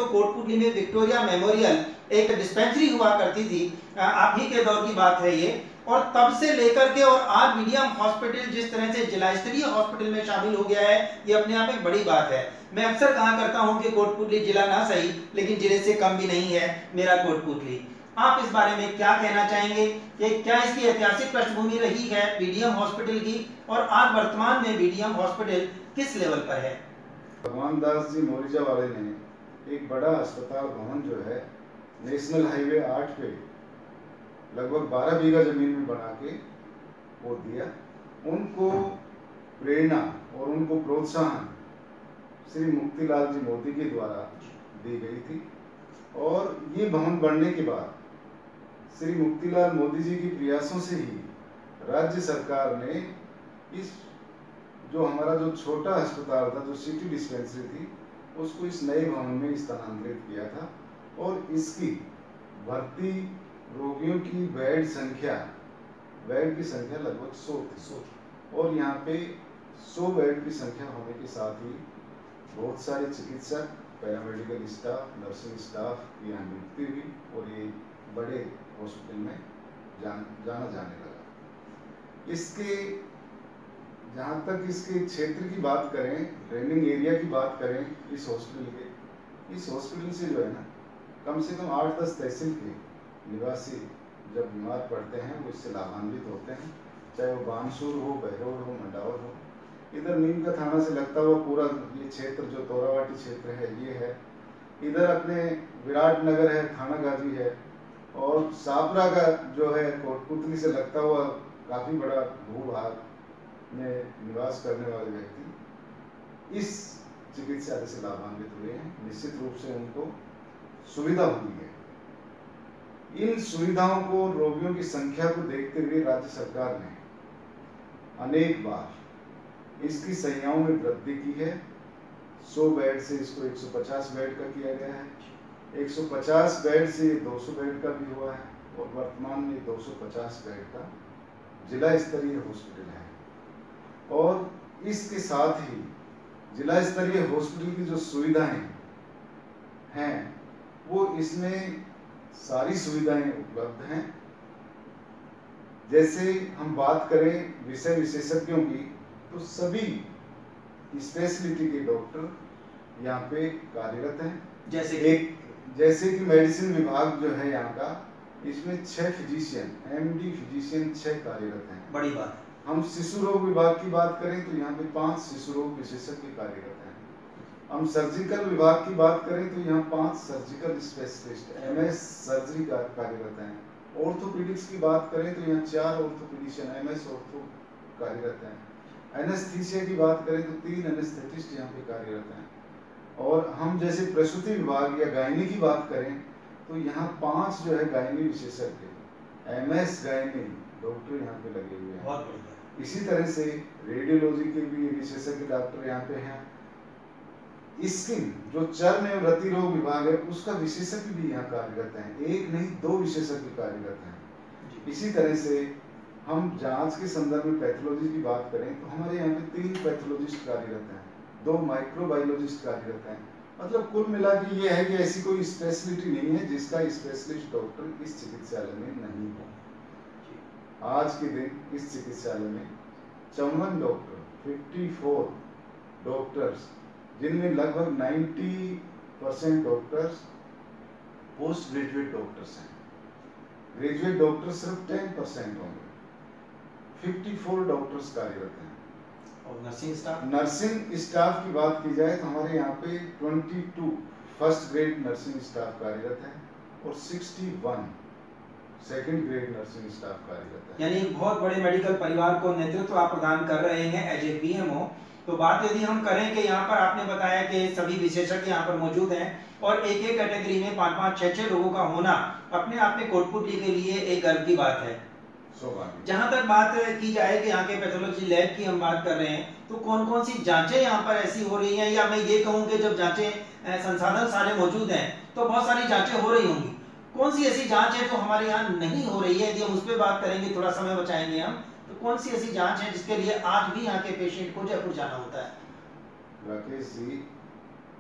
कोटपुतली में Victoria memorial एक dispensary हुआ करती थी, आप ही के दौर की बात है ये, और तब से लेकर के और आज मीडियम हॉस्पिटल जिस तरह से जिला स्तरीय हॉस्पिटल में शामिल हो गया है, ये अपने आप एक बड़ी बात है। मैं अक्सर कहा करता हूं कि कोटपुतली जिला ना सही लेकिन जिले से कम भी नहीं है मेरा कोटपुतली। आप इस बारे में क्या कहना चाहेंगे कि क्या इसकी ऐतिहासिक पृष्ठभूमि रही है बीडीएम हॉस्पिटल की, और आज वर्तमान में बीडीएम हॉस्पिटल किस लेवल पर है? भगवान दास जी मोरिजा वाले ने एक बड़ा अस्पताल भवन जो है नेशनल हाईवे 8 पे लगभग 12 बीघा जमीन में बना के वो दिया। उनको प्रेरणा और उनको प्रोत्साहन श्री मुक्तिलाल जी मोदी के द्वारा दी गई थी, और ये भवन बनने के बाद श्री मुक्तिलाल मोदी जी के प्रयासों से ही राज्य सरकार ने इस जो हमारा जो छोटा अस्पताल था, जो सिटी डिस्पेंसरी थी, उसको इस नए भवन में स्थानांतरित किया था, और इसकी भर्ती रोगियों की बेड की संख्या लगभग 100 थी, और यहाँ पे 100 बेड की संख्या होने के साथ ही बहुत सारे चिकित्सक, पैरामेडिकल स्टाफ, नर्सिंग स्टाफ की यहाँ नियुक्ति हुई, और ये बड़े हॉस्पिटल में जाना जाने लगा। इसके जहाँ तक इसके क्षेत्र की बात करें, ट्रेनिंग एरिया की बात करें, इस हॉस्पिटल से जो है ना, कम से कम 8-10 तहसील के निवासी जब बीमार पड़ते हैं वो इससे लाभान्वित होते हैं, चाहे वो बानसूर हो, बहरोड हो, मंडावर हो। इधर नीम का थाना से लगता हुआ पूरा ये क्षेत्र जो तोरावाटी क्षेत्र है ये है, इधर अपने विराटनगर है, थाना गाजी है, और सापरा का जो है कोटपुतली से लगता हुआ काफी बड़ा भूभाग में निवास करने वाले व्यक्ति इस चिकित्सालय से लाभान्वित हुए हैं। निश्चित रूप से उनको सुविधा हुई है। इन सुविधाओं को, रोगियों की संख्या को देखते हुए राज्य सरकार ने अनेक बार इसकी संख्याओं में वृद्धि की है। 100 बेड से इसको 150 बेड का किया गया है, 150 बेड से 200 बेड का भी हुआ है, और वर्तमान में 250 बेड का जिला स्तरीय हॉस्पिटल है। और इसके साथ ही जिला स्तरीय हॉस्पिटल की जो सुविधाएं हैं वो इसमें सारी सुविधाएं उपलब्ध हैं। जैसे हम बात करें विषय विशेषज्ञों की, तो सभी स्पेशलिटी के डॉक्टर यहाँ पे कार्यरत हैं। जैसे कि मेडिसिन विभाग जो है यहाँ का, इसमें 6 फिजिशियन, एमडी फिजिशियन 6 कार्यरत हैं। बड़ी बात। हम शिशु रोग विभाग की बात करें तो यहाँ पे 5 शिशु रोग विशेषज्ञ कार्यरत हैं। हम सर्जिकल विभाग की बात करें तो यहाँ 5 सर्जिकल स्पेशलिस्ट एमएस सर्जरी कार्यरत हैं। ऑर्थोपीडिक्स की बात करें तो यहाँ 4 ऑर्थोपीडिशियन एमएस ऑर्थो कार्यरत हैं। एनेस्थीसिया की बात करें तो 3 एनेस्थेटिस्ट यहाँ पे कार्यरत हैं। और हम जैसे प्रसूति विभाग या गायनी की बात करें तो यहाँ 5 जो है गायनी विशेषज्ञ एमएस गायनी डॉक्टर यहाँ पे लगे हुए हैं। इसी तरह से रेडियोलॉजी के भी विशेषज्ञ डॉक्टर यहाँ पे हैं। स्किन जो चर्म एवं रति रोग विभाग है उसका विशेषज्ञ भी यहाँ कार्यरत हैं। 1 नहीं 2 विशेषज्ञ कार्यरत हैं। इसी तरह से हम जांच के संदर्भ में पैथोलॉजी की बात करें तो हमारे यहाँ पे 3 पैथोलॉजिस्ट कार्यरत हैं, 2 माइक्रोबायोलॉजिस्ट कार्यरत हैं। मतलब कुल मिला के ये है कि ऐसी कोई स्पेशलिटी नहीं है जिसका स्पेशलिस्ट डॉक्टर इस चिकित्सालय में नहीं हो। आज के दिन इस चिकित्सालय में 54 डॉक्टर, 54 डॉक्टर्स, जिनमें लगभग 90% डॉक्टर्स पोस्ट ग्रेजुएट डॉक्टर्स हैं। ग्रेजुएट डॉक्टर सिर्फ 10% होंगे। 54 डॉक्टर्स कार्यरत हैं। और नर्सिंग स्टाफ की बात की जाए तो हमारे यहाँ पे 22 फर्स्ट ग्रेड नर्सिंग स्टाफ कार्यरत है, और 61 सेकंड ग्रेड नर्सिंग स्टाफ कार्यरत है। यानी बहुत बड़े मेडिकल परिवार को नेतृत्व आप प्रदान कर रहे हैं एज ए पीएमओ। तो बात यदि हम करें कि यहाँ पर आपने बताया कि सभी विशेषज्ञ यहाँ पर मौजूद हैं, और एक कैटेगरी में 5-5, 6-6 लोगों का होना अपने आप में कोटपुतली के लिए एक गर्व की बात है। जहाँ तक बात की जाए कि यहाँ के पैथोलॉजी लैब की हम बात कर रहे हैं, तो कौन कौन सी जांचें यहाँ पर ऐसी हो रही हैं, या मैं ये कहूँ कि जब जांचें संसाधन सारे मौजूद हैं तो बहुत सारी जांचें हो रही होंगी, कौन सी ऐसी जांच है जो हमारे यहाँ नहीं हो रही है? यदि हम उस पर बात करेंगे, थोड़ा समय बचाएंगे हम, तो कौन सी ऐसी जांच है जिसके लिए आज भी यहाँ के पेशेंट को जयपुर जाना होता है? राकेश जी,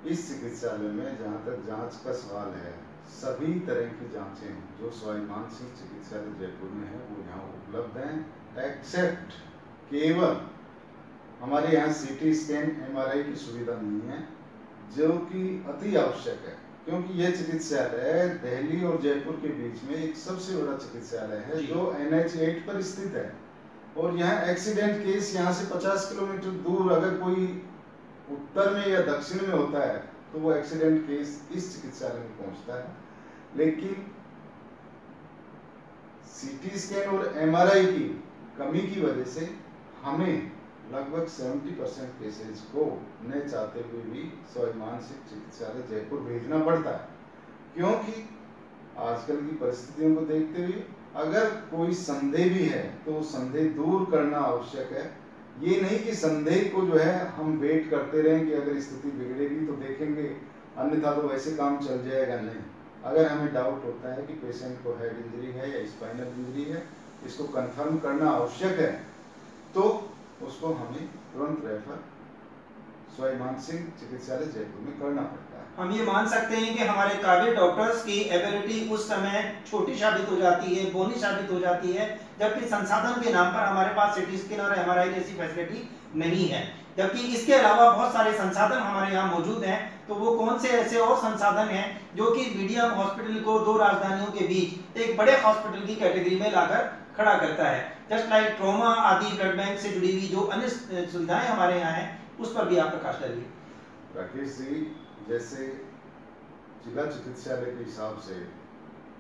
इस चिकित्सालय में जहाँ तक जांच का सवाल है, सभी तरह की जांचें जो सवाई मानसिंह चिकित्सालय जयपुर में है वो यहाँ उपलब्ध हैं, एक्सेप्ट केवल हमारे यहाँ सीटी स्कैन एमआरआई की सुविधा नहीं है, जो कि अति आवश्यक है, क्योंकि यह चिकित्सालय दिल्ली और जयपुर के बीच में एक सबसे बड़ा चिकित्सालय है जो NH8 पर स्थित है। और यहाँ एक्सीडेंट केस यहाँ से 50 किलोमीटर दूर अगर कोई उत्तर में या दक्षिण में होता है तो वो एक्सीडेंट केस इस चिकित्सालय में पहुंचता है। लेकिन सीटी स्कैन और एमआरआई की कमी की वजह से हमें लगभग 70% केसेज को न चाहते हुए भी सवाई मानसिंह चिकित्सालय जयपुर भेजना पड़ता है, क्योंकि आजकल की परिस्थितियों को देखते हुए अगर कोई संदेह भी है तो संदेह दूर करना आवश्यक है। ये नहीं कि संदेह को जो है हम वेट करते रहें कि अगर स्थिति बिगड़ेगी तो देखेंगे, अन्यथा तो वैसे काम चल जाएगा। नहीं, अगर हमें डाउट होता है कि पेशेंट को हेड इंजरी है या स्पाइनल इंजरी है, इसको कंफर्म करना आवश्यक है, तो उसको हमें तुरंत रेफर सवाई मानसिंह चिकित्सालय जयपुर में करना पड़ता है। हम ये मान सकते हैं कि हमारे काबिल डॉक्टर्स की एबिलिटी उस समय छोटी साबित हो जाती है, बोनी साबित हो जाती है, जबकि संसाधन के नाम पर हमारे पास सीटी स्कैन और एमआरआई जैसी फैसिलिटी नहीं है। जबकि इसके अलावा बहुत सारे संसाधन हमारे यहाँ मौजूद हैं। तो वो कौन से ऐसे और संसाधन हैं जो कि मीडियम हॉस्पिटल को दो राजधानियों के बीच एक बड़े हॉस्पिटल की कैटेगरी में लाकर खड़ा करता है। जस्ट लाइक ट्रॉमा आदि, ब्लड बैंक से जुड़ी हुई जो अन्य सुविधाएं हमारे यहाँ हैं, उस पर भी आप प्रकाश डालिए। राकेश जी, जैसे जिला चिकित्सालय के हिसाब से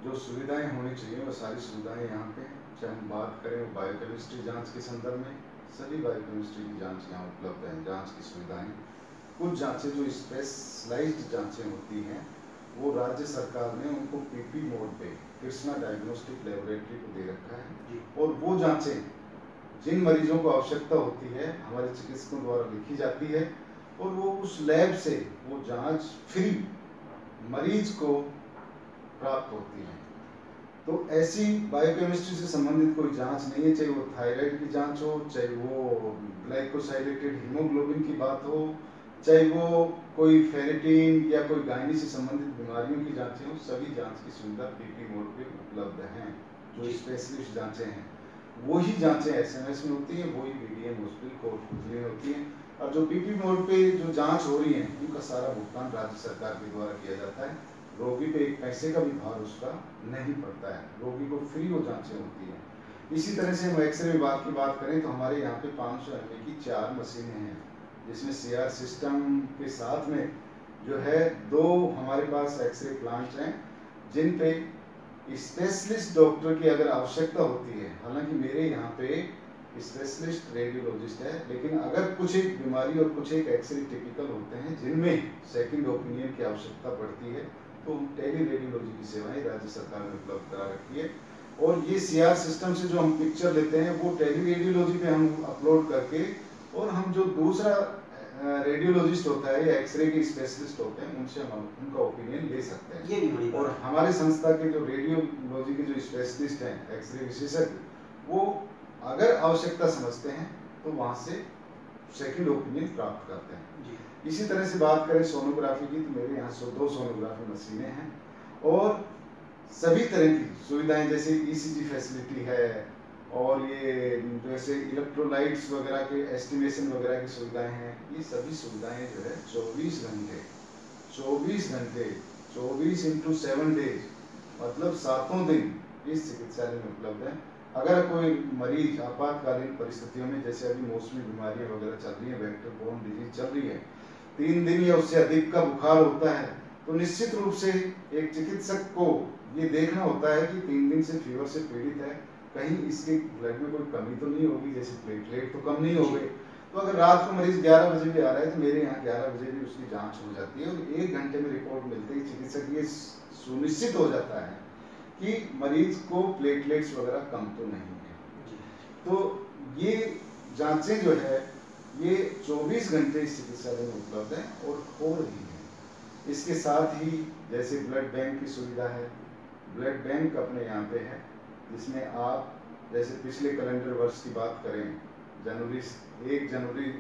जो सुविधाएं होनी चाहिए वो सारी सुविधाएं यहाँ पे, चाहे हम बात करें बायोकेमिस्ट्री जांच के संदर्भ में, सभी बायोकेमिस्ट्री की जांच यहाँ उपलब्ध है। जांच की सुविधाएं, कुछ जांचें जो स्पेशलाइज्ड जांचें होती हैं वो राज्य सरकार ने उनको पीपी मोड पे कृष्णा डायग्नोस्टिक लेबोरेटरी को दे रखा है, और वो जांचें जिन मरीजों को आवश्यकता होती है हमारे चिकित्सकों द्वारा लिखी जाती है, और वो उस लैब से वो जांच फ्री मरीज को प्राप्त होती है। तो ऐसी बायोकेमिस्ट्री से संबंधित कोई जांच नहीं है, चाहे वो थायराइड की जांच हो, चाहे वो ग्लाइकोसाइलेटेड हीमोग्लोबिन की बात हो, चाहे वो कोई फेरेटिन या कोई गायनी से संबंधित बीमारियों की जांचें हो, सभी जांच की सुविधा पीपी मोड पे उपलब्ध हैं। जो स्पेशलिस्ट जांचें हैं वही जांचें SMS में होती हैं, वही BDM हॉस्पिटल कोटपुतली में होती हैं, और जो पीपी मोड पे जो जांच हो रही है उनका सारा भुगतान राज्य सरकार के द्वारा किया जाता है। रोगी पे एक पैसे का भी भार उसका नहीं पड़ता है, रोगी को फ्री वो जांचें होती हैं। इसी तरह से हम एक्सरे विभाग की बात करें तो हमारे यहाँ पे 500 ml की 4 मशीनें हैं, जिसमें CR सिस्टम के साथ में जो है 2 हमारे पास एक्सरे प्लांट हैं, जिन पे स्पेशलिस्ट डॉक्टर की अगर आवश्यकता होती है, हालांकि मेरे यहाँ पे स्पेशलिस्ट रेडियोलॉजिस्ट है, लेकिन अगर कुछ एक बीमारी और कुछ एक एक्सरे टिपिकल होते हैं जिनमें सेकंड ओपिनियन की आवश्यकता पड़ती है, तो टेली रेडियोलॉजी की सेवाएं राज्य सरकार ने उपलब्ध करा रखी है। और ये CR सिस्टम से जो हम पिक्चर लेते हैं वो टेली रेडियोलॉजी पे हम अपलोड करके, और हम जो दूसरा रेडियोलॉजिस्ट होता है या एक्सरे के स्पेशलिस्ट होते हैं उनसे हम उनका ओपिनियन ले सकते हैं। ये भी बड़ी और हमारे संस्था के जो रेडियोलॉजी के जो स्पेशलिस्ट हैं, एक्सरे विशेषज्ञ, वो अगर आवश्यकता समझते हैं तो वहां से सेकंड ओपिनियन प्राप्त करते हैं। इसी तरह से बात करें सोनोग्राफी की, तो मेरे यहाँ 2 सोनोग्राफी मशीनें हैं, और सभी तरह की सुविधाएं जैसे ECG फैसिलिटी है, और ये जैसे इलेक्ट्रोलाइट्स वगैरह के एस्टिमेशन वगैरह की सुविधाएं हैं। ये सभी सुविधाएं जो है 24 घंटे 24 into 7 डेज, मतलब 7 दिन इस चिकित्सालय में उपलब्ध है। अगर कोई मरीज आपातकालीन परिस्थितियों में, जैसे अभी मौसमी बीमारियां वगैरह चल रही है, वेक्टर बोर्न डिजीज चल रही है, 3 दिन या उससे अधिक का बुखार होता है, तो निश्चित रूप से एक चिकित्सक को ये देखना होता है कि 3 दिन से फीवर से पीड़ित है, कहीं इसके ब्लड में कोई कमी तो नहीं होगी, जैसे प्लेटलेट तो कम नहीं हो गए। तो अगर रात को मरीज 11 बजे भी आ रहा है तो मेरे यहाँ 11 बजे भी उसकी जांच हो जाती है, और 1 घंटे में रिपोर्ट मिलते ही चिकित्सक ये सुनिश्चित हो जाता है कि मरीज को प्लेटलेट्स वगैरह कम तो नहीं है। तो ये जांचें जो है ये 24 घंटे इस चिकित्सालय में उपलब्ध है और हो रही है। इसके साथ ही जैसे ब्लड बैंक की सुविधा है, ब्लड बैंक अपने यहाँ पे है, जिसमें आप जैसे पिछले कैलेंडर वर्ष की बात करें, 1 जनवरी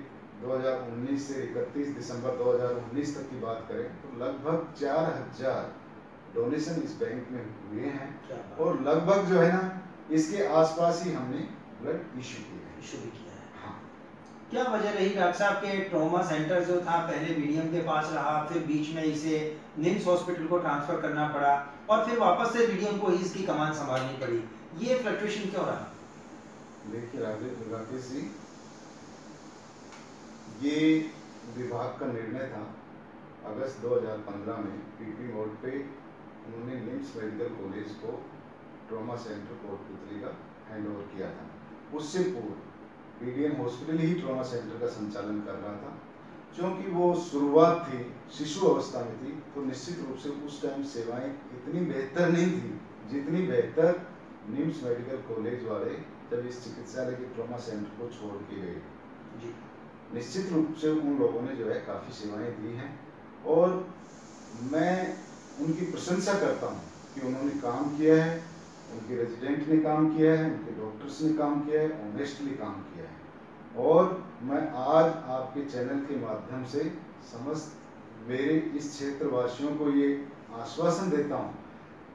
2019 से 31 दिसंबर 2019 तक की बात करें तो लगभग 4000 डोनेशन इस बैंक में हुए हैं और लगभग जो है ना इसके आसपास ही हमने ब्लड इशू किया है। हाँ। क्या वजह रही डॉक्टर साहब के ट्रॉमा सेंटर जो था पहले बीडीएम के पास रहा, फिर बीच में इसे निम्स हॉस्पिटल को ट्रांसफर करना पड़ा और फिर वापस से बीडीएम को ही इसकी कमान संभालनी पड़ी, ये फ्लक्चुएशन क्यों रहा? देखिए राकेश जी, ये विभाग का निर्णय था। अगस्त 2015 में पीपी मोड पे उन्होंने निम्स मेडिकल कॉलेज को ट्रॉमा सेंटर कोटपुतली का हैंड ओवर किया था। उससे पूर्व पीडीएम हॉस्पिटल ही ट्रॉमा सेंटर का संचालन कर रहा था। क्योंकि वो शुरुआत थी, शिशु अवस्था में थी, तो निश्चित रूप से उस टाइम सेवाएं इतनी बेहतर नहीं थी जितनी बेहतर निम्स मेडिकल कॉलेज वाले जब इस चिकित्सालय के ट्रॉमा सेंटर को छोड़ के गए। निश्चित रूप से उन लोगों ने जो है काफ़ी सेवाएं दी हैं और मैं उनकी प्रशंसा करता हूं कि उन्होंने काम किया है, उनके रेजिडेंट ने काम किया है, उनके डॉक्टर्स ने काम किया है, ऑनेस्टली काम किया है। और मैं आज आपके चैनल के माध्यम से समस्त मेरे इस क्षेत्र वासियों को ये आश्वासन देता हूं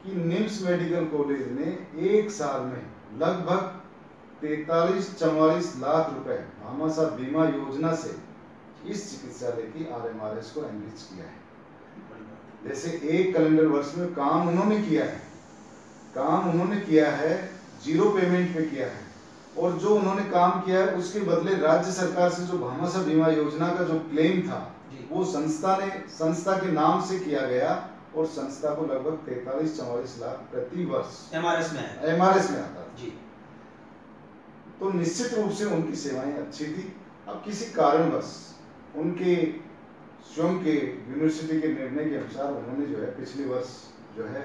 कि निम्स मेडिकल कॉलेज ने एक साल में लगभग 43-44 लाख रुपए भामाशाह बीमा योजना से इस चिकित्सालय की आरएमआरएस को एनरिच किया है। जैसे एक कैलेंडर वर्ष में काम उन्होंने किया है, जीरो पेमेंट पे किया है और जो उन्होंने काम किया है उसके बदले राज्य सरकार से जो भामाशाह बीमा योजना का जो क्लेम था वो संस्था के नाम से किया गया और संस्था को लगभग 43-44 लाख प्रति वर्ष एमआरएस में आता था जी। तो निश्चित रूप से उनकी सेवाएं अच्छी थी। अब किसी कारणवश उनके स्वयं के यूनिवर्सिटी के निर्णय के अनुसार उन्होंने जो है पिछले वर्ष जो है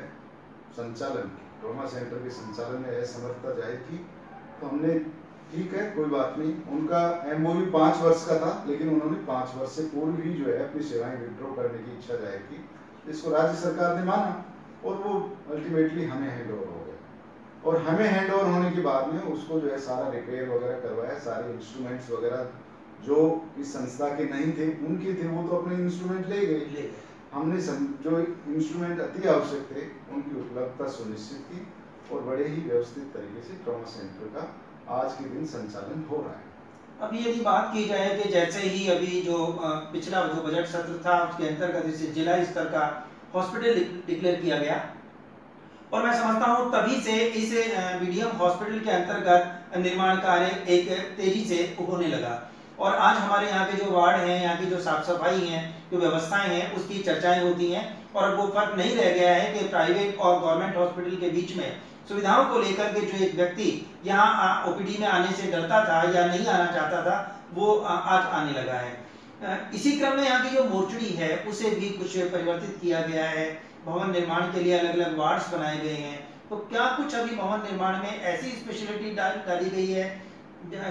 संचालन ट्रॉमा सेंटर के संचालन में असमर्थता जाहिर की। तो हमने ठीक है, कोई बात नहीं, उनका एमओयू 5 वर्ष का था लेकिन उन्होंने 5 वर्ष से पूर्व ही जो है अपनी सेवाएं विड्रॉ करने की इच्छा जाहिर की। इसको राज्य सरकार ने माना और वो अल्टीमेटली हमें हैंड ओवर हो गया और हमें हैंड ओवर होने के बाद में उसको जो है सारा रिपेयर वगैरह करवाया, सारे इंस्ट्रूमेंट्स वगैरह जो इस संस्था के नहीं थे उनके थे वो तो अपने इंस्ट्रूमेंट ले गए। हमने जो इंस्ट्रूमेंट अति आवश्यक थे उनकी उपलब्धता सुनिश्चित की और बड़े ही व्यवस्थित तरीके से ट्रॉमा सेंटर का आज के दिन संचालन हो रहा है। अभी यदि बात की जाए कि जैसे ही अभी जो पिछला जो बजट सत्र था उसके अंतर्गत इसे जिला स्तर का हॉस्पिटल डिक्लेयर किया गया और मैं समझता हूँ तभी से इस बीडीएम हॉस्पिटल के अंतर्गत निर्माण कार्य एक तेजी से होने लगा और आज हमारे यहाँ के जो वार्ड हैं, यहाँ की जो साफ सफाई हैं, जो व्यवस्थाएं हैं उसकी चर्चाएं होती हैं और वो फर्क नहीं रह गया है कि प्राइवेट और गवर्नमेंट हॉस्पिटल के बीच में सुविधाओं को लेकर के जो एक व्यक्ति यहाँ ओपीडी में आने से डरता था या नहीं आना चाहता था वो आज आने लगा है। इसी क्रम में यहाँ की जो मोर्चरी है उसे भी कुछ परिवर्तित किया गया है, भवन निर्माण के लिए अलग अलग वार्ड्स बनाए गए हैं। तो क्या कुछ अभी भवन निर्माण में ऐसी स्पेशलिटी डाली गई है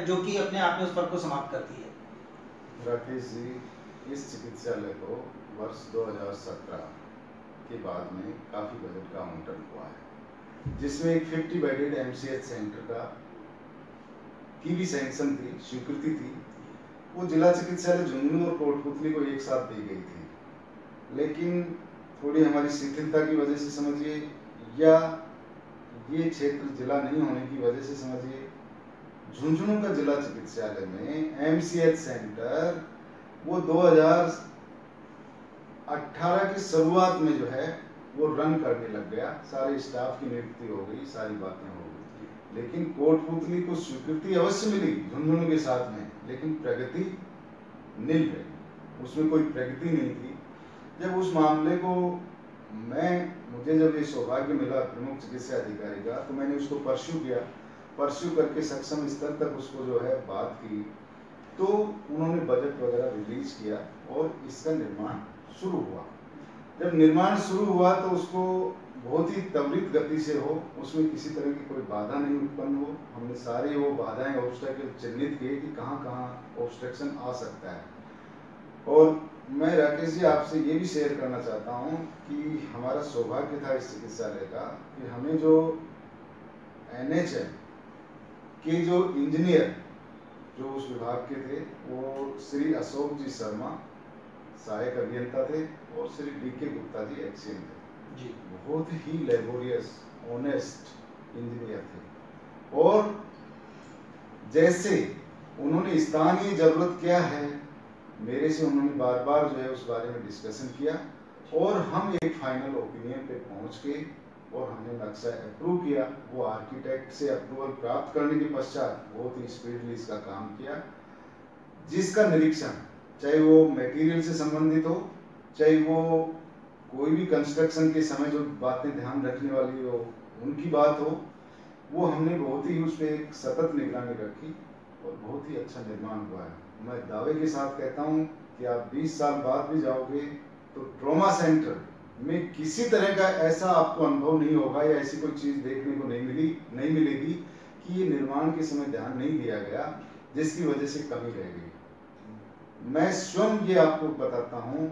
जो कि अपने आप में उस फर्क को समाप्त करती है? राकेश जी, इस चिकित्सालय को वर्ष 2017 के बाद में काफी बजट का आवंटन हुआ है जिसमें एक 50 बेडेड एमसीएच सेंटर की भी सैंक्शन थी, स्वीकृति थी। वो जिला चिकित्सालय झुंझुनू और कोटपुतली को एक साथ दी गई थी, लेकिन थोड़ी हमारी शिथिलता की वजह से समझिए या ये क्षेत्र जिला नहीं होने की वजह से समझिए, झुंझुनू का जिला चिकित्सालय में एमसीएच सेंटर वो 2018 की शुरुआत में जो है वो रन करने लग गया, सारे स्टाफ की नियुक्ति हो गई, सारी बातें हो गई, लेकिन कोटपुतली को स्वीकृति अवश्य मिली झुंझुनू के साथ में, लेकिन प्रगति नील रही, उसमें कोई प्रगति नहीं थी। जब उस मामले को मुझे जब ये सौभाग्य मिला प्रमुख चिकित्सा अधिकारी का, तो मैंने उसको परस्यू करके सक्षम स्तर तक उसको जो है बात की, तो उन्होंने बजट वगैरह रिलीज किया और इसका निर्माण शुरू हुआ। जब निर्माण शुरू हुआ तो उसको बहुत ही त्वरित गति से हो, उसमें किसी तरह की कोई बाधा नहीं उत्पन्न हो। हमने सारे वो बाधाएं ऑब्स्टेकल चिन्हित किए कि कहाँ कहाँ ऑब्स्ट्रक्शन आ सकता है। और मैं राकेश जी आपसे ये भी शेयर करना चाहता हूँ कि हमारा सौभाग्य था इस चिकित्सालय का कि हमें जो NHM के जो इंजीनियर जो उस विभाग के थे वो श्री अशोक जी शर्मा सहायक अभियंता थे और श्री DK गुप्ता जी एक्सीएम थे जी। बहुत ही लेबोरियस ऑनेस्ट इंजीनियर थे। और जैसे उन्होंने स्थानीय जरूरत क्या है मेरे से उन्होंने बार बार जो है उस बारे में डिस्कशन किया और हम एक फाइनल ओपिनियन पे पहुंच के और हमने नक्शा अप्रूव किया। वो आर्किटेक्ट से अप्रूवल प्राप्त करने के पश्चात बहुत ही स्पीडली इसका काम किया, जिसका निरीक्षण चाहे वो मटेरियल से संबंधित हो, चाहे वो कोई भी कंस्ट्रक्शन के समय जो बातें ध्यान रखने वाली हो उनकी बात हो, वो हमने बहुत ही उस पर एक सतत निगरानी रखी और बहुत ही अच्छा निर्माण हुआ है। मैं दावे के साथ कहता हूँ कि आप 20 साल बाद भी जाओगे तो ट्रॉमा सेंटर में किसी तरह का ऐसा आपको अनुभव नहीं होगा या ऐसी कोई चीज देखने को नहीं मिलेगी कि ये निर्माण के समय ध्यान नहीं दिया गया जिसकी वजह से कमी रह गई। मैं स्वयं ये आपको बताता हूँ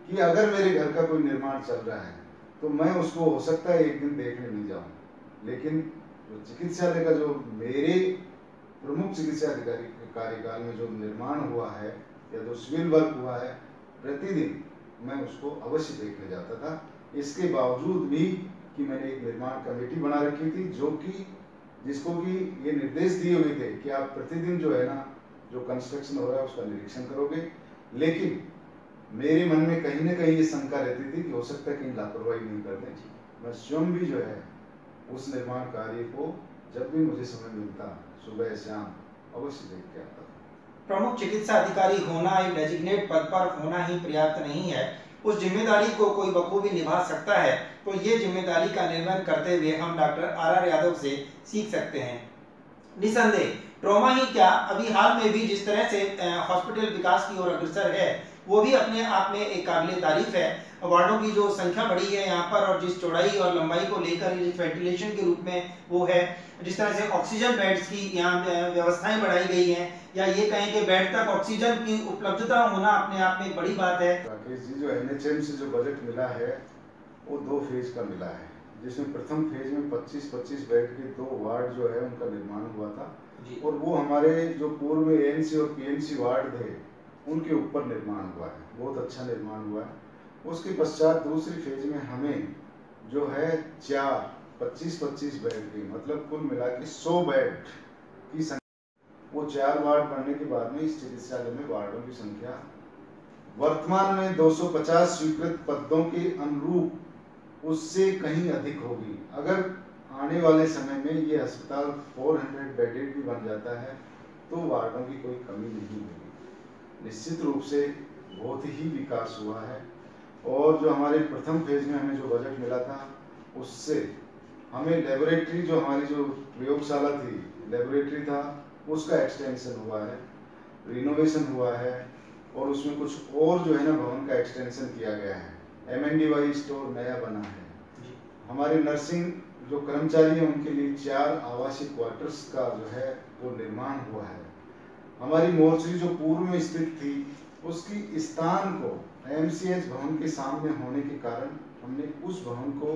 कि अगर मेरे घर का कोई निर्माण चल रहा है तो मैं उसको हो सकता है एक दिन देखने नहीं जाऊं, लेकिन जो चिकित्सालय का जो मेरे प्रमुख चिकित्सा अधिकारी के कार्यकाल में जो निर्माण हुआ है या जो सिविल वर्क हुआ है, प्रतिदिन मैं उसको अवश्य देखने जाता था। इसके बावजूद भी कि मैंने एक निर्माण कमेटी बना रखी थी जिसको कि ये निर्देश दिए हुए थे कि आप प्रतिदिन जो है ना जो कंस्ट्रक्शन हो रहा है उसका निरीक्षण करोगे, लेकिन मेरे मन में कहीं ना कहीं ये शंका रहती थी कि हो सकता है कहीं लापरवाही नहीं कर दें। मैं स्वयं भी जो है उस निर्माण कार्य को जब भी मुझे समय मिलता सुबह शाम अवश्य देख के आता था। प्रमुख चिकित्सा अधिकारी होना एक डेजिग्नेट पद पर होना ही पर्याप्त नहीं है, उस जिम्मेदारी को कोई बखूबी निभा सकता है तो ये जिम्मेदारी का निर्वहन करते हुए हम डॉक्टर RR यादव से सीख सकते हैं। निसंदेह ट्रॉमा ही क्या, अभी हाल में भी जिस तरह से हॉस्पिटल विकास की ओर अग्रसर है वो भी अपने आप में एक काबिले तारीफ है। वार्डों की जो संख्या बढ़ी है यहाँ पर और जिस चौड़ाई और लंबाई को लेकर जिस वेंटिलेशन के रूप में वो है, जिस तरह से ऑक्सीजन बेड्स की यहाँ व्यवस्थाएं बढ़ाई गई हैं, या ये कहें कि बेड तक ऑक्सीजन की उपलब्धता होना अपने आप में एक बड़ी बात है। राकेश जी, जो NHM से जो बजट मिला है वो 2 फेज का मिला है, जिसमें प्रथम फेज में 25-25 बेड के 2 वार्ड जो है उनका निर्माण हुआ था और वो हमारे जो पूर्व में ANC और PNC वार्ड थे उनके ऊपर निर्माण हुआ है, बहुत अच्छा निर्माण हुआ है। उसके पश्चात दूसरी फेज में हमें जो है 4 25-25 बेड की मतलब कुल मिला के 100 बेड की संख्या, वो 4 वार्ड बनने के बाद में इस चिकित्सालय में वार्डों की संख्या वर्तमान में 250 स्वीकृत पदों के अनुरूप उससे कहीं अधिक होगी। अगर आने वाले समय में ये अस्पताल 400 बेडेड भी बन जाता है तो वार्डों की कोई कमी नहीं होगी। निश्चित रूप से बहुत ही विकास हुआ है और जो हमारे प्रथम फेज में हमें जो बजट मिला था उससे हमें लेबोरेटरी जो हमारी जो प्रयोगशाला थी, लेबोरेटरी था, उसका एक्सटेंशन हुआ है, रिनोवेशन हुआ है और उसमें कुछ और जो है ना भवन का एक्सटेंशन किया गया है। MNDY स्टोर नया बना है। हमारे नर्सिंग जो कर्मचारी हैं उनके लिए 4 आवासीय क्वार्टर्स का जो है वो निर्माण हुआ है। हमारी मोर्चरी जो पूर्व में स्थित थी उसकी स्थान को MCH भवन के सामने होने के कारण हमने उस भवन को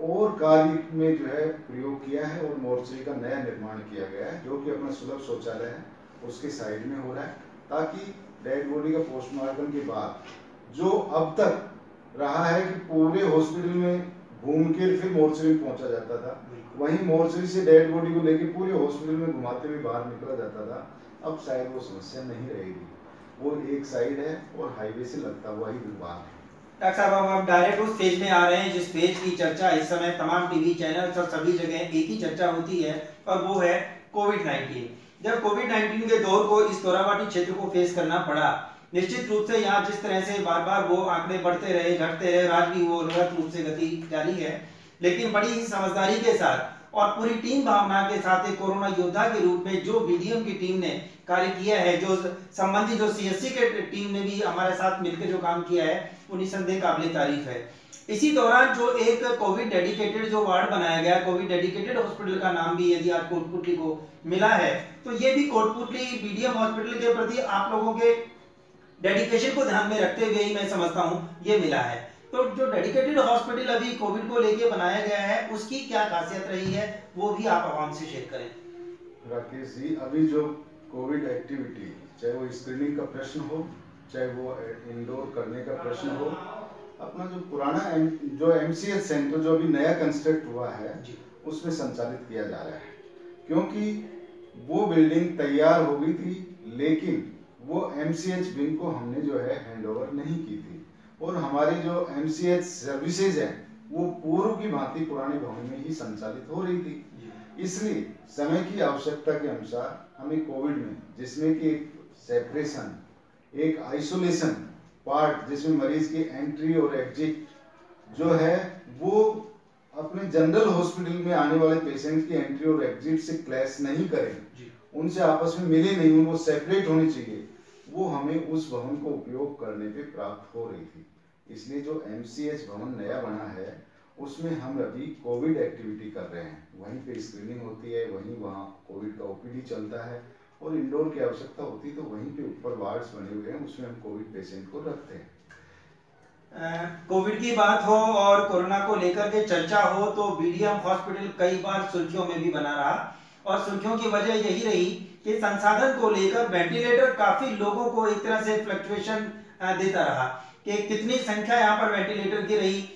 और कार्य में जो है प्रयोग किया है और मोर्चरी का नया निर्माण किया गया है जो कि अपना सुलभ शौचालय है उसके साइड में हो रहा है, ताकि डेड बॉडी का पोस्टमार्टम के बाद जो अब तक रहा है कि पूरे हॉस्पिटल में घूम के फिर मोर्चरी में पहुंचा जाता था, वहीं मोर्चरी से डेड बॉडी को लेके पूरे हॉस्पिटल में घुमाते हुए बाहर निकला जाता था। अब शायद वो समस्या नहीं रहेगी, वो एक साइड है और हाईवे से लगता हुआ ही विभाग है। डॉक्टर साहब, हम डायरेक्ट उस फेज में आ रहे हैं जिस फेज की चर्चा इस समय तमाम टीवी चैनल और सभी जगह एक ही चर्चा होती है और वो है कोविड-19। जब कोविड-19 के दौर को इस तोराबाटी क्षेत्र को फेस करना पड़ा, निश्चित रूप से यहाँ जिस तरह से बार बार वो आंकड़े बढ़ते रहे, घटते रहे, आज भी वो निरंतर रूप से गति जारी है, लेकिन बड़ी ही समझदारी के साथ और पूरी टीम भावना के साथ एक कोरोना योद्धा के रूप में जो BDM की टीम ने कार्य किया है, जो संबंधित जो CSC के टीम ने भी हमारे साथ मिलकर जो काम किया है, वो निसंदेह काबिले तारीफ है। इसी दौरान जो एक कोविड डेडिकेटेड जो वार्ड बनाया गया, कोविड डेडिकेटेड हॉस्पिटल का नाम भी यदि आज कोटपुतली को मिला है, तो ये भी कोटपुतली BDM हॉस्पिटल के प्रति आप लोगों के डेडिकेशन को ध्यान में रखते हुए ही मैं समझता हूँ ये मिला है। तो जो डेडिकेटेड हॉस्पिटल अभी कोविड को लेके बनाया गया है उसकी क्या खासियत रही है, वो भी आप आवाम से शेयर करें। राकेश जी, अभी जो कोविड एक्टिविटी, चाहे वो स्क्रीनिंग का प्रश्न हो, चाहे वो इंडोर करने का प्रश्न हो, अपना जो पुराना जो MCH सेंटर जो अभी नया कंस्ट्रक्ट हुआ है उसमें संचालित किया जा रहा है, क्योंकि वो बिल्डिंग तैयार हो गई थी लेकिन वो MCH विंग को हमने जो है हैंडओवर नहीं की थी, और हमारी जो MCH सर्विसेज है वो पूर्व की भांति पुराने भवन में ही संचालित हो रही थी। इसलिए समय की आवश्यकता के अनुसार हमें कोविड में, जिसमें कि एक सेपरेशन, एक आइसोलेशन पार्ट जिसमें मरीज की एंट्री और एग्जिट जो है वो अपने जनरल हॉस्पिटल में आने वाले पेशेंट की एंट्री और एग्जिट से क्लैश नहीं करें, उनसे आपस में मिले नहीं, उनको सेपरेट होनी चाहिए, वो हमें उस भवन को उपयोग करने पे प्राप्त हो रही थी। इसलिए जो MCH भवन नया बना है उसमें हम अभी कोविड एक्टिविटी कर रहे हैं, वहीं पे स्क्रीनिंग होती है, वहाँ कोविड का OPD चलता है, और इंडोर की आवश्यकता होती तो वहीं पे ऊपर वार्ड्स बने हुए हैं, उसमें हम कोविड पेशेंट को रखते हैं। कोविड की बात हो और कोरोना को लेकर के चर्चा हो तो BDM हॉस्पिटल कई बार सुर्खियों में भी बना रहा, और सुर्खियों की वजह यही रही कि संसाधन को लेकर वेंटिलेटर काफी लोगों को एक तरह से फ्लक्चुएशन देता रहा कि कितनी संख्या यहाँ पर वेंटिलेटर की रही।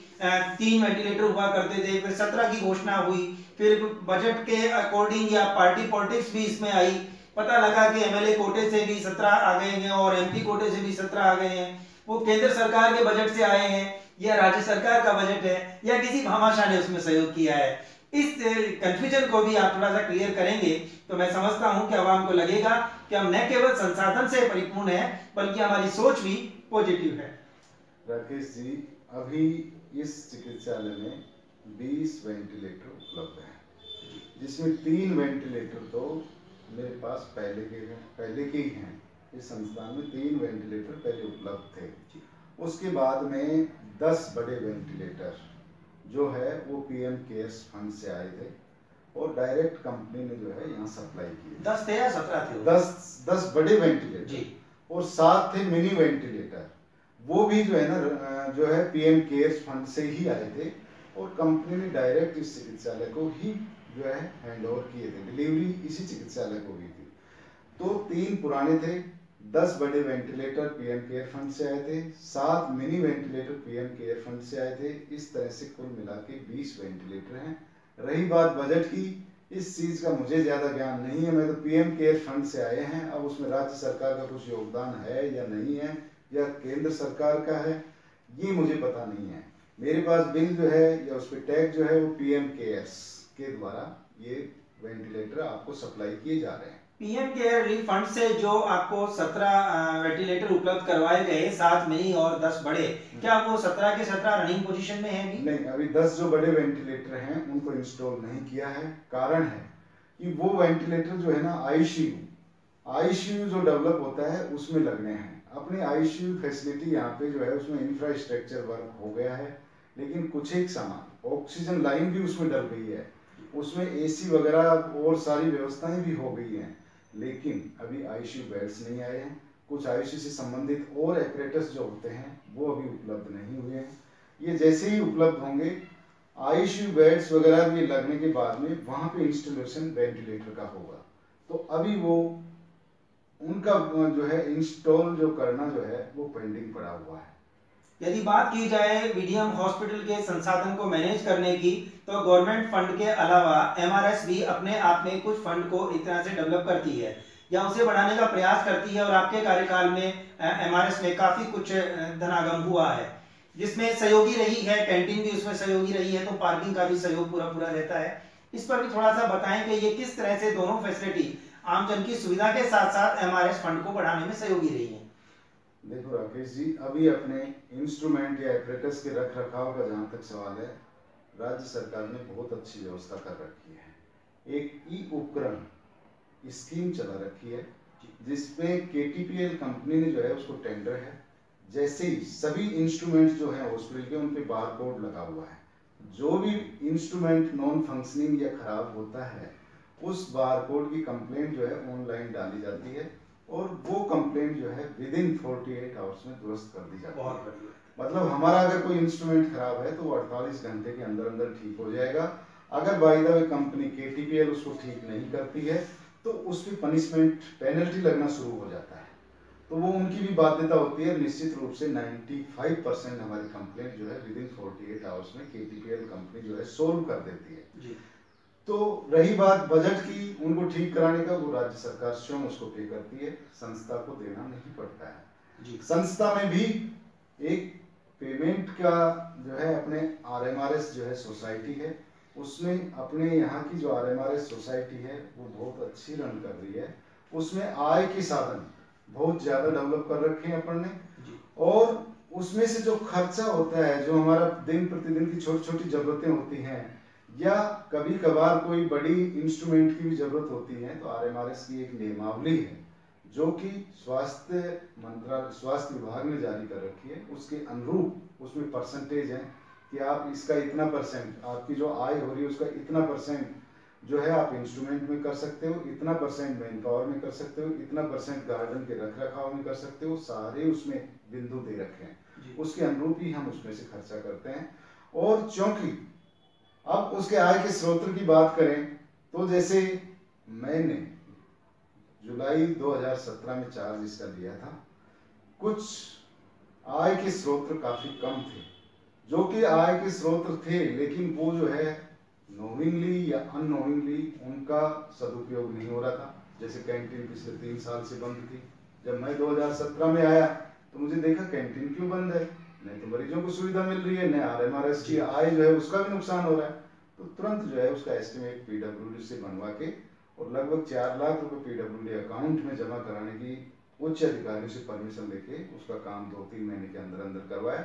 3 वेंटिलेटर हुआ करते थे, फिर 17 की घोषणा हुई, फिर बजट के अकॉर्डिंग या पार्टी पॉलिटिक्स भी इसमें आई, पता लगा कि MLA कोटे से भी 17 आ गए हैं और MP कोटे से भी 17 आ गए हैं, वो केंद्र सरकार के बजट से आए हैं या राज्य सरकार का बजट है या किसी भामाशाह ने उसमें सहयोग किया है। इस कंफ्यूजन को भी आप थोड़ा सा क्लियर करेंगे तो मैं समझता हूं कि आवाम को लगेगा कि हम न केवल संसाधन से परिपूर्ण है बल्कि हमारी सोच भी पॉजिटिव है। राकेश जी, अभी इस चिकित्सालय में 20 वेंटिलेटर उपलब्ध हैं, जिसमें 3 वेंटिलेटर तो मेरे पास पहले के ही हैं। इस संस्थान में 3 वेंटिलेटर पहले उपलब्ध थे। उसके बाद में 10 बड़े वेंटिलेटर जो है वो PM केयर्स फंड से आए थे और डायरेक्ट कंपनी ने जो है यहाँ सप्लाई किए। 10 थे या 17 थे? 10 बड़े वेंटिलेटर और 7 थे मिनी वेंटिलेटर, वो भी जो है ना जो है PM केयर्स फंड से ही आए थे और कंपनी ने डायरेक्ट इस चिकित्सालय को ही जो है हैंडओवर किए थे, डिलीवरी इसी चिकित्सालय को हुई थी। तो 3 पुराने थे, 10 बड़े वेंटिलेटर PM केयर फंड से आए थे, 7 mini ventilator PM care fund से आए थे। इस तरह से कुल मिला के 20 वेंटिलेटर हैं। रही बात बजट की, इस चीज का मुझे ज्यादा ज्ञान नहीं है, मैं तो PM केयर फंड से आए हैं। अब उसमें राज्य सरकार का कुछ योगदान है या नहीं है या केंद्र सरकार का है, ये मुझे पता नहीं है। मेरे पास बिल जो है या उस पर टैग जो है वो PM केयर्स के द्वारा ये वेंटिलेटर आपको सप्लाई किए जा रहे हैं। PM केयर रिलीफ फंड से जो आपको 17 वेंटिलेटर उपलब्ध करवाए गए, 7 मिनी और 10 बड़े, क्या वो 17 के 17 रनिंग पोजीशन में हैं भी? नहीं, अभी 10 जो बड़े वेंटिलेटर हैं उनको इंस्टॉल नहीं किया है। कारण है कि वो वेंटिलेटर जो है ना ICU जो डेवलप होता है उसमें लगने हैं। अपने ICU फैसिलिटी यहाँ पे जो है उसमें इंफ्रास्ट्रक्चर वर्क हो गया है, लेकिन कुछ एक सामान ऑक्सीजन लाइन भी उसमें डल गई है, उसमें AC वगैरह और सारी व्यवस्थाएं भी हो गई हैं, लेकिन अभी ICU बेड्स नहीं आए हैं। कुछ ICU से संबंधित और एपरेटस जो होते हैं वो अभी उपलब्ध नहीं हुए हैं। ये जैसे ही उपलब्ध होंगे ICU बेड्स वगैरह भी लगने के बाद में वहां पे इंस्टॉलेशन वेंटिलेटर का होगा, तो अभी वो उनका जो है इंस्टॉल जो करना जो है वो पेंडिंग पड़ा हुआ है। यदि बात की जाए BDM हॉस्पिटल के संसाधन को मैनेज करने की, तो गवर्नमेंट फंड के अलावा MRS भी अपने आप में कुछ फंड को एक तरह से डेवलप करती है या उसे बढ़ाने का प्रयास करती है, और आपके कार्यकाल में MRS में काफी कुछ धनागम हुआ है जिसमें सहयोगी रही है, कैंटीन भी उसमें सहयोगी रही है, तो पार्किंग का भी सहयोग पूरा रहता है। इस पर भी थोड़ा सा बताएं कि ये किस तरह से दोनों फैसिलिटी आम जन की सुविधा के साथ साथ MRS फंड को बढ़ाने में सहयोगी रही है। देखो राकेश जी, अभी अपने इंस्ट्रूमेंट या एपरेटस के रख रखाव का जहाँ तक सवाल है, राज्य सरकार ने बहुत अच्छी व्यवस्था कर रखी है। एक उपकरण स्कीम चला रखी है जिसपे KTPL कंपनी ने जो है उसको टेंडर है, जैसे ही सभी इंस्ट्रूमेंट्स जो है हॉस्पिटल के उन पे बारकोड लगा हुआ है, जो भी इंस्ट्रूमेंट नॉन फंक्शनिंग या खराब होता है उस बारकोड की कंप्लेंट जो है ऑनलाइन डाली जाती है और वो कंप्लेंट जो है विदिन 48 आवर्स में दुरुस्त कर दी जाती है। बहुत बढ़िया। मतलब हमारा अगर कोई इंस्ट्रूमेंट खराब है तो वो 48 घंटे के अंदर अंदर ठीक हो जाएगा। अगर by the way company KTPL उसको ठीक नहीं करती है तो उस पर पनिशमेंट पेनल्टी लगना शुरू हो जाता है। तो वो उनकी भी बाध्यता होती है। निश्चित रूप से 95% हमारी कंप्लेंट जो है विदिन 48 आवर्स में KTPL कंपनी जो है सोल्व कर देती है जी। तो रही बात बजट की, उनको ठीक कराने का, वो राज्य सरकार स्वयं उसको पे करती है, संस्था को देना नहीं पड़ता है जी। संस्था में भी एक पेमेंट का जो है अपने RMRS जो है सोसाइटी है, उसमें अपने यहाँ की जो RMRS सोसाइटी है वो बहुत अच्छी रन कर रही है। उसमें आय के साधन बहुत ज्यादा डेवलप कर रखे हैं अपन ने, और उसमें से जो खर्चा होता है, जो हमारा दिन प्रतिदिन की छोटी छोटी जरूरतें होती हैं, या कभी कभार कोई बड़ी इंस्ट्रूमेंट की भी जरूरत होती है, तो RMRS की एक नियमावली है जो कि स्वास्थ्य मंत्रालय, स्वास्थ्य विभाग ने जारी कर रखी है। उसके अनुरूप उसमें परसेंटेज है कि आप इसका इतना %, आपकी जो आय हो रही है उसका इतना % जो है आप इंस्ट्रूमेंट में कर सकते हो, इतना % मैन पावर में कर सकते हो, इतना % गार्डन के रख रखाव में कर सकते हो, सारे उसमें बिंदु दे रखे हैं। उसके अनुरूप ही हम उसमें से खर्चा करते हैं। और चूंकि अब उसके आय के स्रोत की बात करें तो जैसे मैंने जुलाई 2017 में चार्ज इसका लिया था, कुछ आय के स्रोत काफी कम थे, जो कि आय के स्रोत थे, लेकिन वो जो है नोइंगली या अननोइंगली उनका सदुपयोग नहीं हो रहा था। जैसे कैंटीन पिछले 3 साल से बंद थी। जब मैं 2017 में आया तो मुझे देखा कैंटीन क्यों बंद है, नहीं तो मरीजों को सुविधा मिल रही है, नहीं RMRS की आय जो है उसका भी नुकसान हो रहा है। तो तुरंत जो है उसका एस्टिमेट PWD से बनवा के और लगभग 4 लाख रुपए PWD अकाउंट में जमा कराने की उच्च अधिकारियों से परमिशन लेके उसका काम 2-3 महीने के अंदर अंदर करवाया,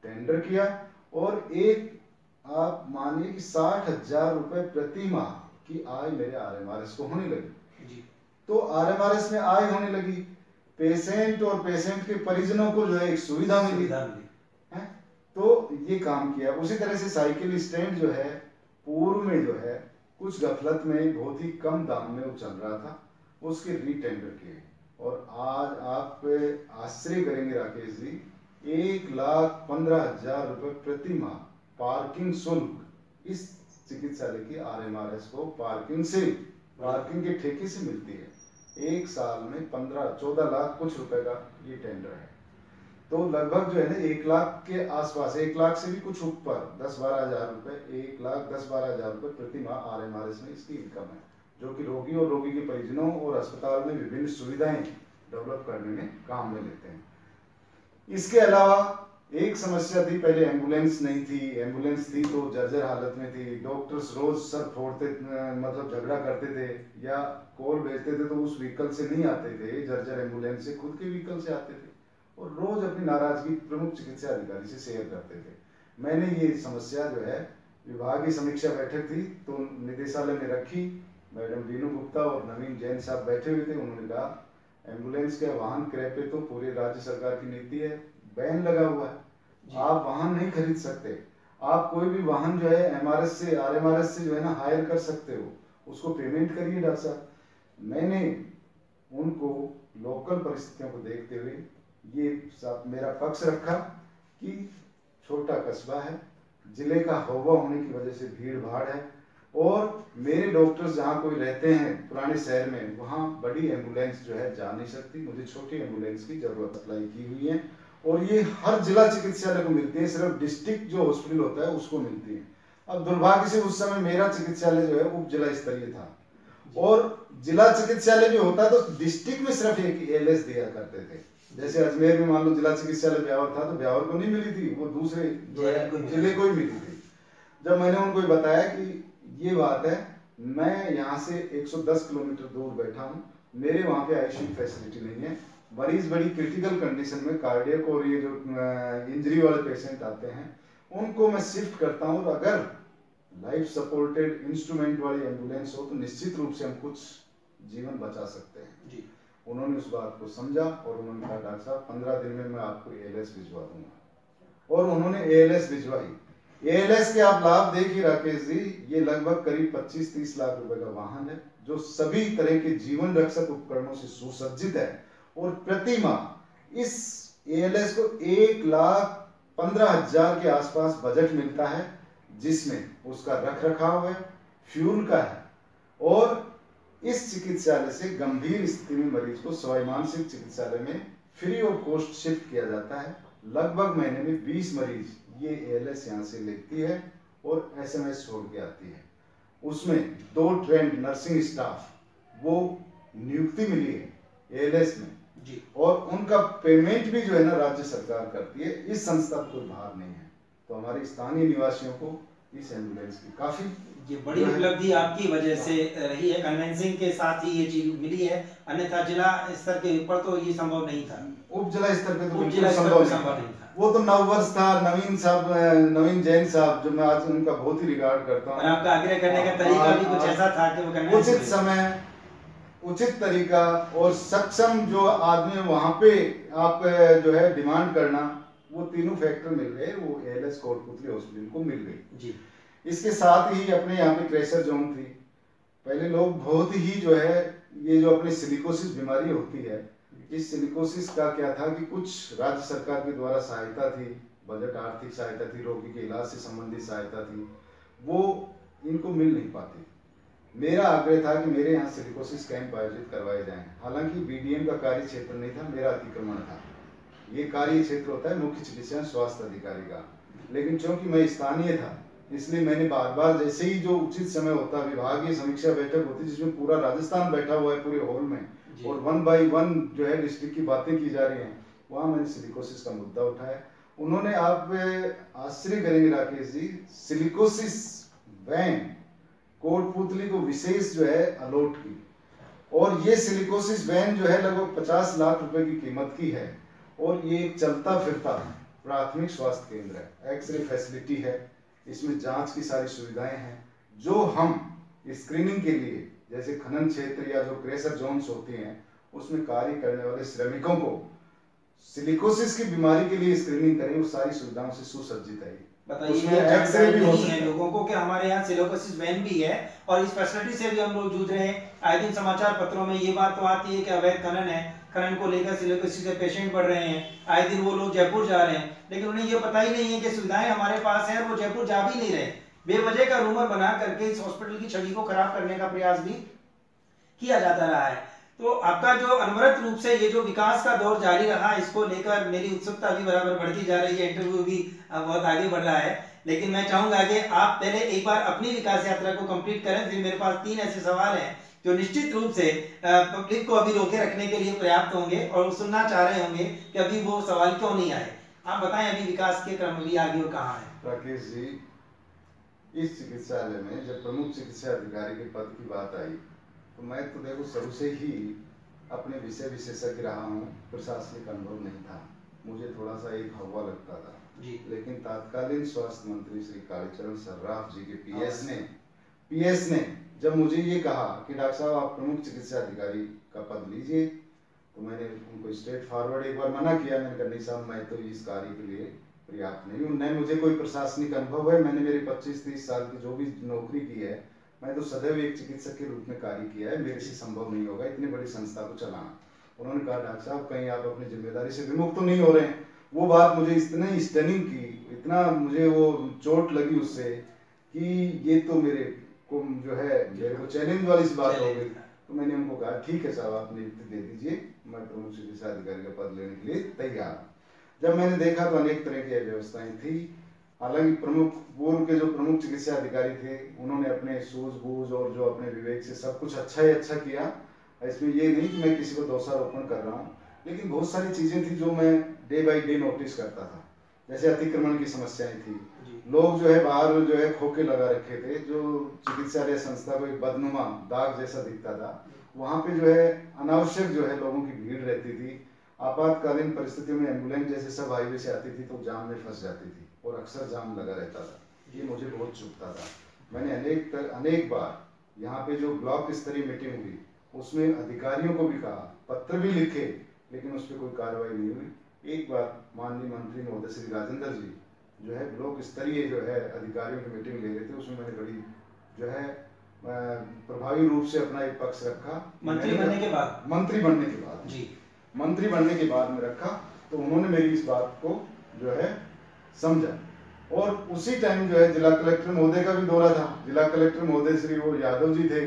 टेंडर किया, और एक आप मानिए कि 60,000 रुपए प्रति माह की आय मेरे RMRS को होने लगी। तो RMRS में आय होने लगी, पेशेंट और पेशेंट के परिजनों को जो है एक सुविधा मिली है, तो ये काम किया। उसी तरह से साइकिल स्टैंड जो है पूर्व में जो है कुछ गफलत में बहुत ही कम दाम में वो चल रहा था, उसके रीटेंडर किए, और आज आप आश्चर्य करेंगे राकेश जी, 1,15,000 रुपए प्रति माह पार्किंग शुल्क इस चिकित्सालय की RMRS को पार्किंग के ठेके से मिलती है। एक साल में 14 लाख कुछ रुपए का ये टेंडर है। तो लगभग जो है ना 1 लाख के आसपास, 1 लाख से भी कुछ ऊपर 10-12 हजार रुपए, 1,10-12 हजार रुपए प्रति माह RMRS में इसकी इनकम है, जो कि रोगी और रोगी के परिजनों और अस्पताल में विभिन्न सुविधाएं डेवलप करने में काम में लेते हैं। इसके अलावा एक समस्या थी, पहले एम्बुलेंस नहीं थी, एम्बुलेंस थी तो जर्जर हालत में थी, डॉक्टर्स रोज सर फोड़ते, मतलब झगड़ा करते थे या कॉल भेजते थे तो उस व्हीकल से नहीं आते थे, जर्जर एम्बुलेंस से खुद के व्हीकल से आते थे और रोज अपनी नाराजगी प्रमुख चिकित्सा अधिकारी से शेयर करते थे। मैंने ये समस्या जो है विभाग की समीक्षा बैठक थी तो निदेशालय में रखी, मैडम वीनू गुप्ता और नवीन जैन साहब बैठे हुए थे। उन्होंने कहा एम्बुलेंस के वाहन क्रय पे तो पूरे राज्य सरकार की नीति है, बैन लगा हुआ है, आप वाहन नहीं खरीद सकते, आप कोई भी वाहन जो है RMRS से जो है ना हायर कर सकते हो, उसको पेमेंट करिए डॉक्टर साहब। मैंने उनको लोकल परिस्थितियों को देखते हुए ये मेरा पक्ष रखा कि छोटा कस्बा है, जिले का हवा होने की वजह से भीड़ भाड़ है और मेरे डॉक्टर्स जहाँ कोई रहते हैं पुराने शहर में, वहाँ बड़ी एम्बुलेंस जो है जा नहीं सकती, मुझे छोटी एम्बुलेंस की जरूरत अप्लाई की हुई है और ये हर जिला चिकित्सालय को मिलती है, सिर्फ डिस्ट्रिक्ट जो हॉस्पिटल होता है उसको मिलती है। अब दुर्भाग्य से उस समय मेरा चिकित्सालय जो है उप जिला स्तरीय था और जिला चिकित्सालय भी होता है तो डिस्ट्रिक्ट में सिर्फ एक ALS दिया करते थे। जैसे अजमेर में मान लो जिला चिकित्सालय ब्यावर था तो ब्यावर को नहीं मिली थी, वो दूसरे जो है जिले को ही मिली थी। जब मैंने उनको बताया कि ये बात है, मैं यहाँ से 110 किलोमीटर दूर बैठा हूँ, मेरे वहाँ पे ICU फैसिलिटी नहीं है, मरीज बड़ी क्रिटिकल कंडीशन में कार्डियक और ये जो इंजरी वाले पेशेंट आते हैं उनको मैं शिफ्ट करता हूँ, और अगर लाइफ सपोर्टेड इंस्ट्रूमेंट वाली एम्बुलेंस हो तो निश्चित रूप से हम कुछ जीवन बचा सकते हैं जी। उन्होंने उस बात को समझा और उन्होंने कहा डॉक्टर साहब 15 दिन में मैं आपको ALS भिजवा दूंगा, और उन्होंने ALS भिजवाई। ALS के आप लाभ देखिए राकेश जी, ये लगभग करीब 25-30 लाख रुपए का वाहन है जो सभी तरह के जीवन रक्षक उपकरणों से सुसज्जित है और प्रति माह इस ALS को 1,15,000 के आसपास बजट मिलता है, जिसमें उसका रख रखाव है, फ्यूल का है और इस चिकित्सालय से गंभीर स्थिति में मरीज को सवाई मानसिंह चिकित्सालय में फ्री ऑफ कॉस्ट शिफ्ट किया जाता है। लगभग महीने में 20 मरीज ये ALS यहाँ से लेती है और SMS छोड़ के आती है। उसमें 2 ट्रेंड नर्सिंग स्टाफ वो नियुक्ति मिली है ALS में जी। और उनका पेमेंट भी जो है ना राज्य सरकार करती है। इस संस्था पर कोई भार नहीं है। तो हमारे स्थानीय निवासियों को इस एम्बुलेंस की काफी ये बड़ी उपलब्धि आपकी वजह से रही है। कन्वेंसिंग के साथ ही ये चीज मिली है, अन्यथा जिला स्तर के ऊपर तो ये संभव नहीं था। उप जिला स्तर पे तो बिल्कुल संभव नहीं था। वो तो नववर्ष था, नवीन जैन साहब जो मैं आज उनका बहुत ही रिगार्ड करता हूँ। आपका आग्रह करने का तरीका भी कुछ ऐसा था कि वो उचित समय, उचित तरीका और सक्षम जो आदमी वहां पे आप जो है डिमांड करना, वो तीनों फैक्टर मिल गए, वो ALS कोटपुतली हॉस्पिटल को मिल गई जी। इसके साथ ही अपने यहाँ पे क्रेशर जोन थी। पहले लोग बहुत ही जो है ये जो अपनी सिलिकोसिस बीमारी होती है, इस सिलिकोसिस का क्या था कि कुछ राज्य सरकार के द्वारा सहायता थी, बजट आर्थिक सहायता थी, रोगी के इलाज से संबंधित सहायता थी, वो इनको मिल नहीं पाती। मेरा आग्रह था कि मेरे यहाँ सिलिकोसिस कैंप आयोजित करवाए जाएं। हालांकि BDM का कार्य क्षेत्र नहीं था, मेरा अतिक्रमण था। ये कार्य क्षेत्र होता है मुख्य चिकित्सा स्वास्थ्य अधिकारी का, लेकिन चूंकि मैं स्थानीय था इसलिए मैंने बार बार जैसे ही जो उचित समय होता, विभागीय समीक्षा बैठक होती जिसमें पूरा राजस्थान बैठा हुआ है पूरे हॉल में और 1 by 1 जो है डिस्ट्रिक्ट की बातें की जा रही हैं, वहां मैंने सिलिकोसिस का मुद्दा उठाया। उन्होंने, आप आश्चर्य करेंगे राकेश जी, सिलिकोसिस वैन कोटपुतली को विशेष जो है अलॉट की और ये सिलिकोसिस वैन जो है लगभग 50 लाख रुपए की कीमत की है और ये एक चलता फिरता प्राथमिक स्वास्थ्य केंद्र है। एक्सरे फैसिलिटी है, इसमें जांच की सारी सुविधाएं हैं। जो हम स्क्रीनिंग के लिए जैसे खनन क्षेत्र या जो क्रेशर जोन्स होती हैं उसमें कार्य करने वाले श्रमिकों को सिलिकोसिस की बीमारी के लिए स्क्रीनिंग करें, वो सारी सुविधाओं से सुसज्जित है। बताइए, एक्सरे भी नहीं है लोगों को कि हमारे यहाँ सिलिकोसिस वैन भी है और इस फैसिलिटी से भी हम लोग जूझ रहे हैं। आए दिन समाचार पत्रों में ये बात तो आती है कि अवैध खनन है, खनन को लेकर सिलिकोसिस से पेशेंट बढ़ रहे हैं, आए दिन वो लोग जयपुर जा रहे हैं, लेकिन उन्हें ये पता ही नहीं है कि सुविधाएं हमारे पास है और वो जयपुर जा भी नहीं रहे। बेवजह का रूमर बना करके इस हॉस्पिटल की छवि को खराब करने का प्रयास भी किया जाता रहा है। तो आपका जो अनवरत रूप से ये जो विकास का दौर जारी रहा, इसको लेकर मेरी उत्सुकता भी बराबर बढ़ती जा रही है, इंटरव्यू भी बहुत आगे बढ़ रहा है, लेकिन मैं चाहूंगा कि आप पहले एक बार अपनी विकास यात्रा को कंप्लीट करें। फिर मेरे पास 3 ऐसे सवाल हैं जो निश्चित रूप से पब्लिक को अभी रोके रखने के लिए पर्याप्त होंगे और वो सुनना चाह रहे होंगे कि अभी वो सवाल क्यों नहीं आए। आप बताएं अभी विकास के क्रम में आगे और कहाँ है। राकेश जी, इस चिकित्सालय में जब प्रमुख चिकित्सा अधिकारी के पद की बात आई तो मैं तो देखो शुरू से ही अपने विषय विशेषज्ञ रहा हूँ, प्रशासनिक अनुभव नहीं था, मुझे थोड़ा सा एक हवा लगता था जी। लेकिन तत्कालीन स्वास्थ्य मंत्री श्री कालीचरण सर्राफ जी के PS ने जब मुझे ये कहा कि डॉक्टर साहब आप प्रमुख चिकित्सा अधिकारी का पद लीजिए, तो मैंने उनको स्ट्रेट फॉरवर्ड एक बार मना किया। मैंने कहा नहीं साहब, मैं तो इस कार्य के लिए पर्याप्त नहीं हूँ, न मुझे कोई प्रशासनिक अनुभव है, मैंने मेरे 25-30 साल की जो भी नौकरी की है मैं तो सदैव एक चिकित्सक के रूप में कार्य किया है, मेरे से संभव नहीं होगा इतनी बड़ी संस्था को चलाना। उन्होंने कहा डॉक्टर साहब कहीं आप अपनी जिम्मेदारी से विमुक्त तो नहीं हो रहे हैं। वो बात मुझे इतनी स्टनिंग की, इतना मुझे वो चोट लगी उससे कि ये तो मेरे को जो है मेरे को चैलेंज वाली सी बात हो गई। तो मैंने उनको कहा ठीक है साहब आप नियुक्ति दे दीजिए, मैं प्रमुख चिकित्सा अधिकारी का पद लेने के लिए तैयार। जब मैंने देखा तो अनेक तरह की व्यवस्थाएं थी। हालांकि पूर्व के जो प्रमुख चिकित्सा अधिकारी थे उन्होंने अपने सूझबूझ और जो अपने विवेक से सब कुछ अच्छा ही अच्छा किया। इसमें ये नहीं कि मैं किसी को दोषारोपण कर रहा हूँ, लेकिन बहुत सारी चीजें थी जो मैं डे बाई डे नोटिस करता था। जैसे अतिक्रमण की समस्याएं थी, लोग जो है बाहर जो है खोखे लगा रखे थे, जो चिकित्सालय संस्था को एक बदनुमा दाग जैसा दिखता था। वहां पे जो है अनावश्यक जो है लोगों की भीड़ रहती थी। आपातकालीन परिस्थितियों में एम्बुलेंस जैसे सब हाईवे से आती थी तो जाम में फंस जाती थी और अक्सर जाम लगा रहता था। ये मुझे बहुत चुभता था। मैंने अनेक बार यहाँ पे जो ब्लॉक स्तरीय मीटिंग हुई उसमें अधिकारियों को भी कहा, पत्र भी लिखे, लेकिन उस पर कोई कार्रवाई नहीं हुई। एक बार माननीय मंत्री महोदय श्री राजेंद्र जी जो है ब्लॉक स्तरीय जो है अधिकारियों की मीटिंग ले रहे थे, उसमें मैंने बड़ी जो है प्रभावी रूप से अपना एक पक्ष रखा। मंत्री बनने के बाद मंत्री बनने के बाद में रखा, तो उन्होंने मेरी इस बात को जो है समझा। और उसी टाइम जो है जिला कलेक्टर महोदय का भी दौरा था। जिला कलेक्टर महोदय श्री वो यादव जी थे,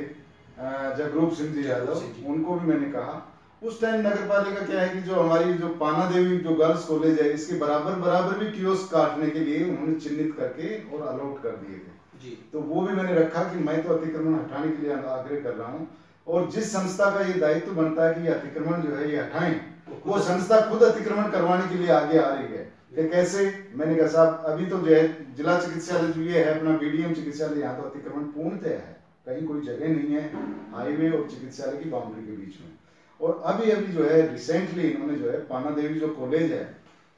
जगरूप सिंह जी यादव, सिंह जी। उनको भी मैंने कहा। उस टाइम नगर पालिका क्या है कि जो हमारी जो पाना देवी जो गर्ल्स कॉलेज है, इसके बराबर बराबर भी कियोस्क काटने के लिए उन्होंने चिन्हित करके और अलॉट कर दिए थे जी। तो वो भी मैंने रखा कि मैं तो अतिक्रमण हटाने के लिए आग्रह कर रहा हूँ, और जिस संस्था का ये दायित्व बनता है कि ये अतिक्रमण जो है ये हटाएं, वो संस्था खुद अतिक्रमण करवाने के लिए आगे आ रही है। कि कैसे? मैंने कहा साहब अभी तो जो है जिला चिकित्सालय जो ये है अपना बीडीएम चिकित्सालय, यहाँ तो अतिक्रमण पूर्णतः है, कहीं कोई जगह नहीं है हाईवे और चिकित्सालय की बाउंड्री के बीच में। और अभी जो है रिसेंटली इन्होंने जो है पाना देवी जो कॉलेज है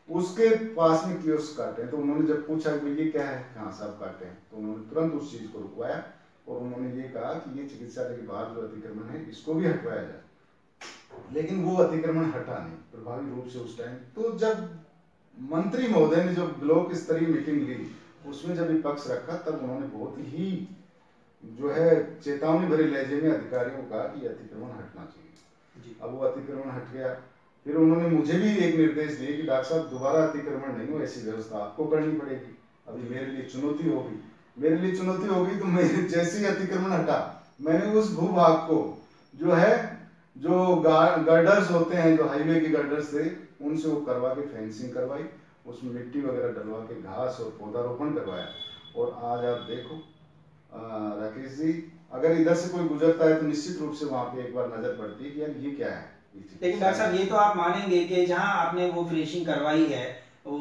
उसके पास में कियोस्क काटे हैं। तो उन्होंने जब पूछा कि ये क्या है, कहाँ साहब काटे हैं, तो उन्होंने तुरंत उस चीज को रुकवाया और उन्होंने ये कहा कि ये चिकित्सालय के बाहर जो अतिक्रमण है इसको भी हटवाया जाए। लेकिन वो अतिक्रमण हटा नहीं प्रभावी रूप से उस टाइम। तो जब मंत्री महोदय ने जो ब्लॉक स्तरीय मीटिंग ली उसमें जब विपक्ष रखा तब उन्होंने बहुत ही जो है चेतावनी भरे लहजे में अधिकारियों को कहा कि अतिक्रमण हटना चाहिए। अब वो अतिक्रमण हट गया। फिर उन्होंने मुझे भी एक निर्देश दिए कि डॉक्टर साहब दोबारा अतिक्रमण नहीं हो, ऐसी व्यवस्था आपको करनी पड़ेगी। अभी मेरे लिए चुनौती होगी तो मैं जैसे ही अतिक्रमण हटा मैंने उस भूभाग को जो है जो गर्डर्स होते हैं जो हाईवे के गर्डर्स थे उनसे वो करवा के फेंसिंग करवाई, उसमें मिट्टी वगैरह डलवा के घास और पौधारोपण करवाया। और आज आप देखो राकेश जी, अगर इधर से कोई गुजरता है तो निश्चित रूप से वहां पे एक बार नजर पड़ती है कि यार ये क्या है। लेकिन डॉक्टर साहब ये तो आप मानेंगे कि जहां आपने वो फिनिशिंग करवाई है, वो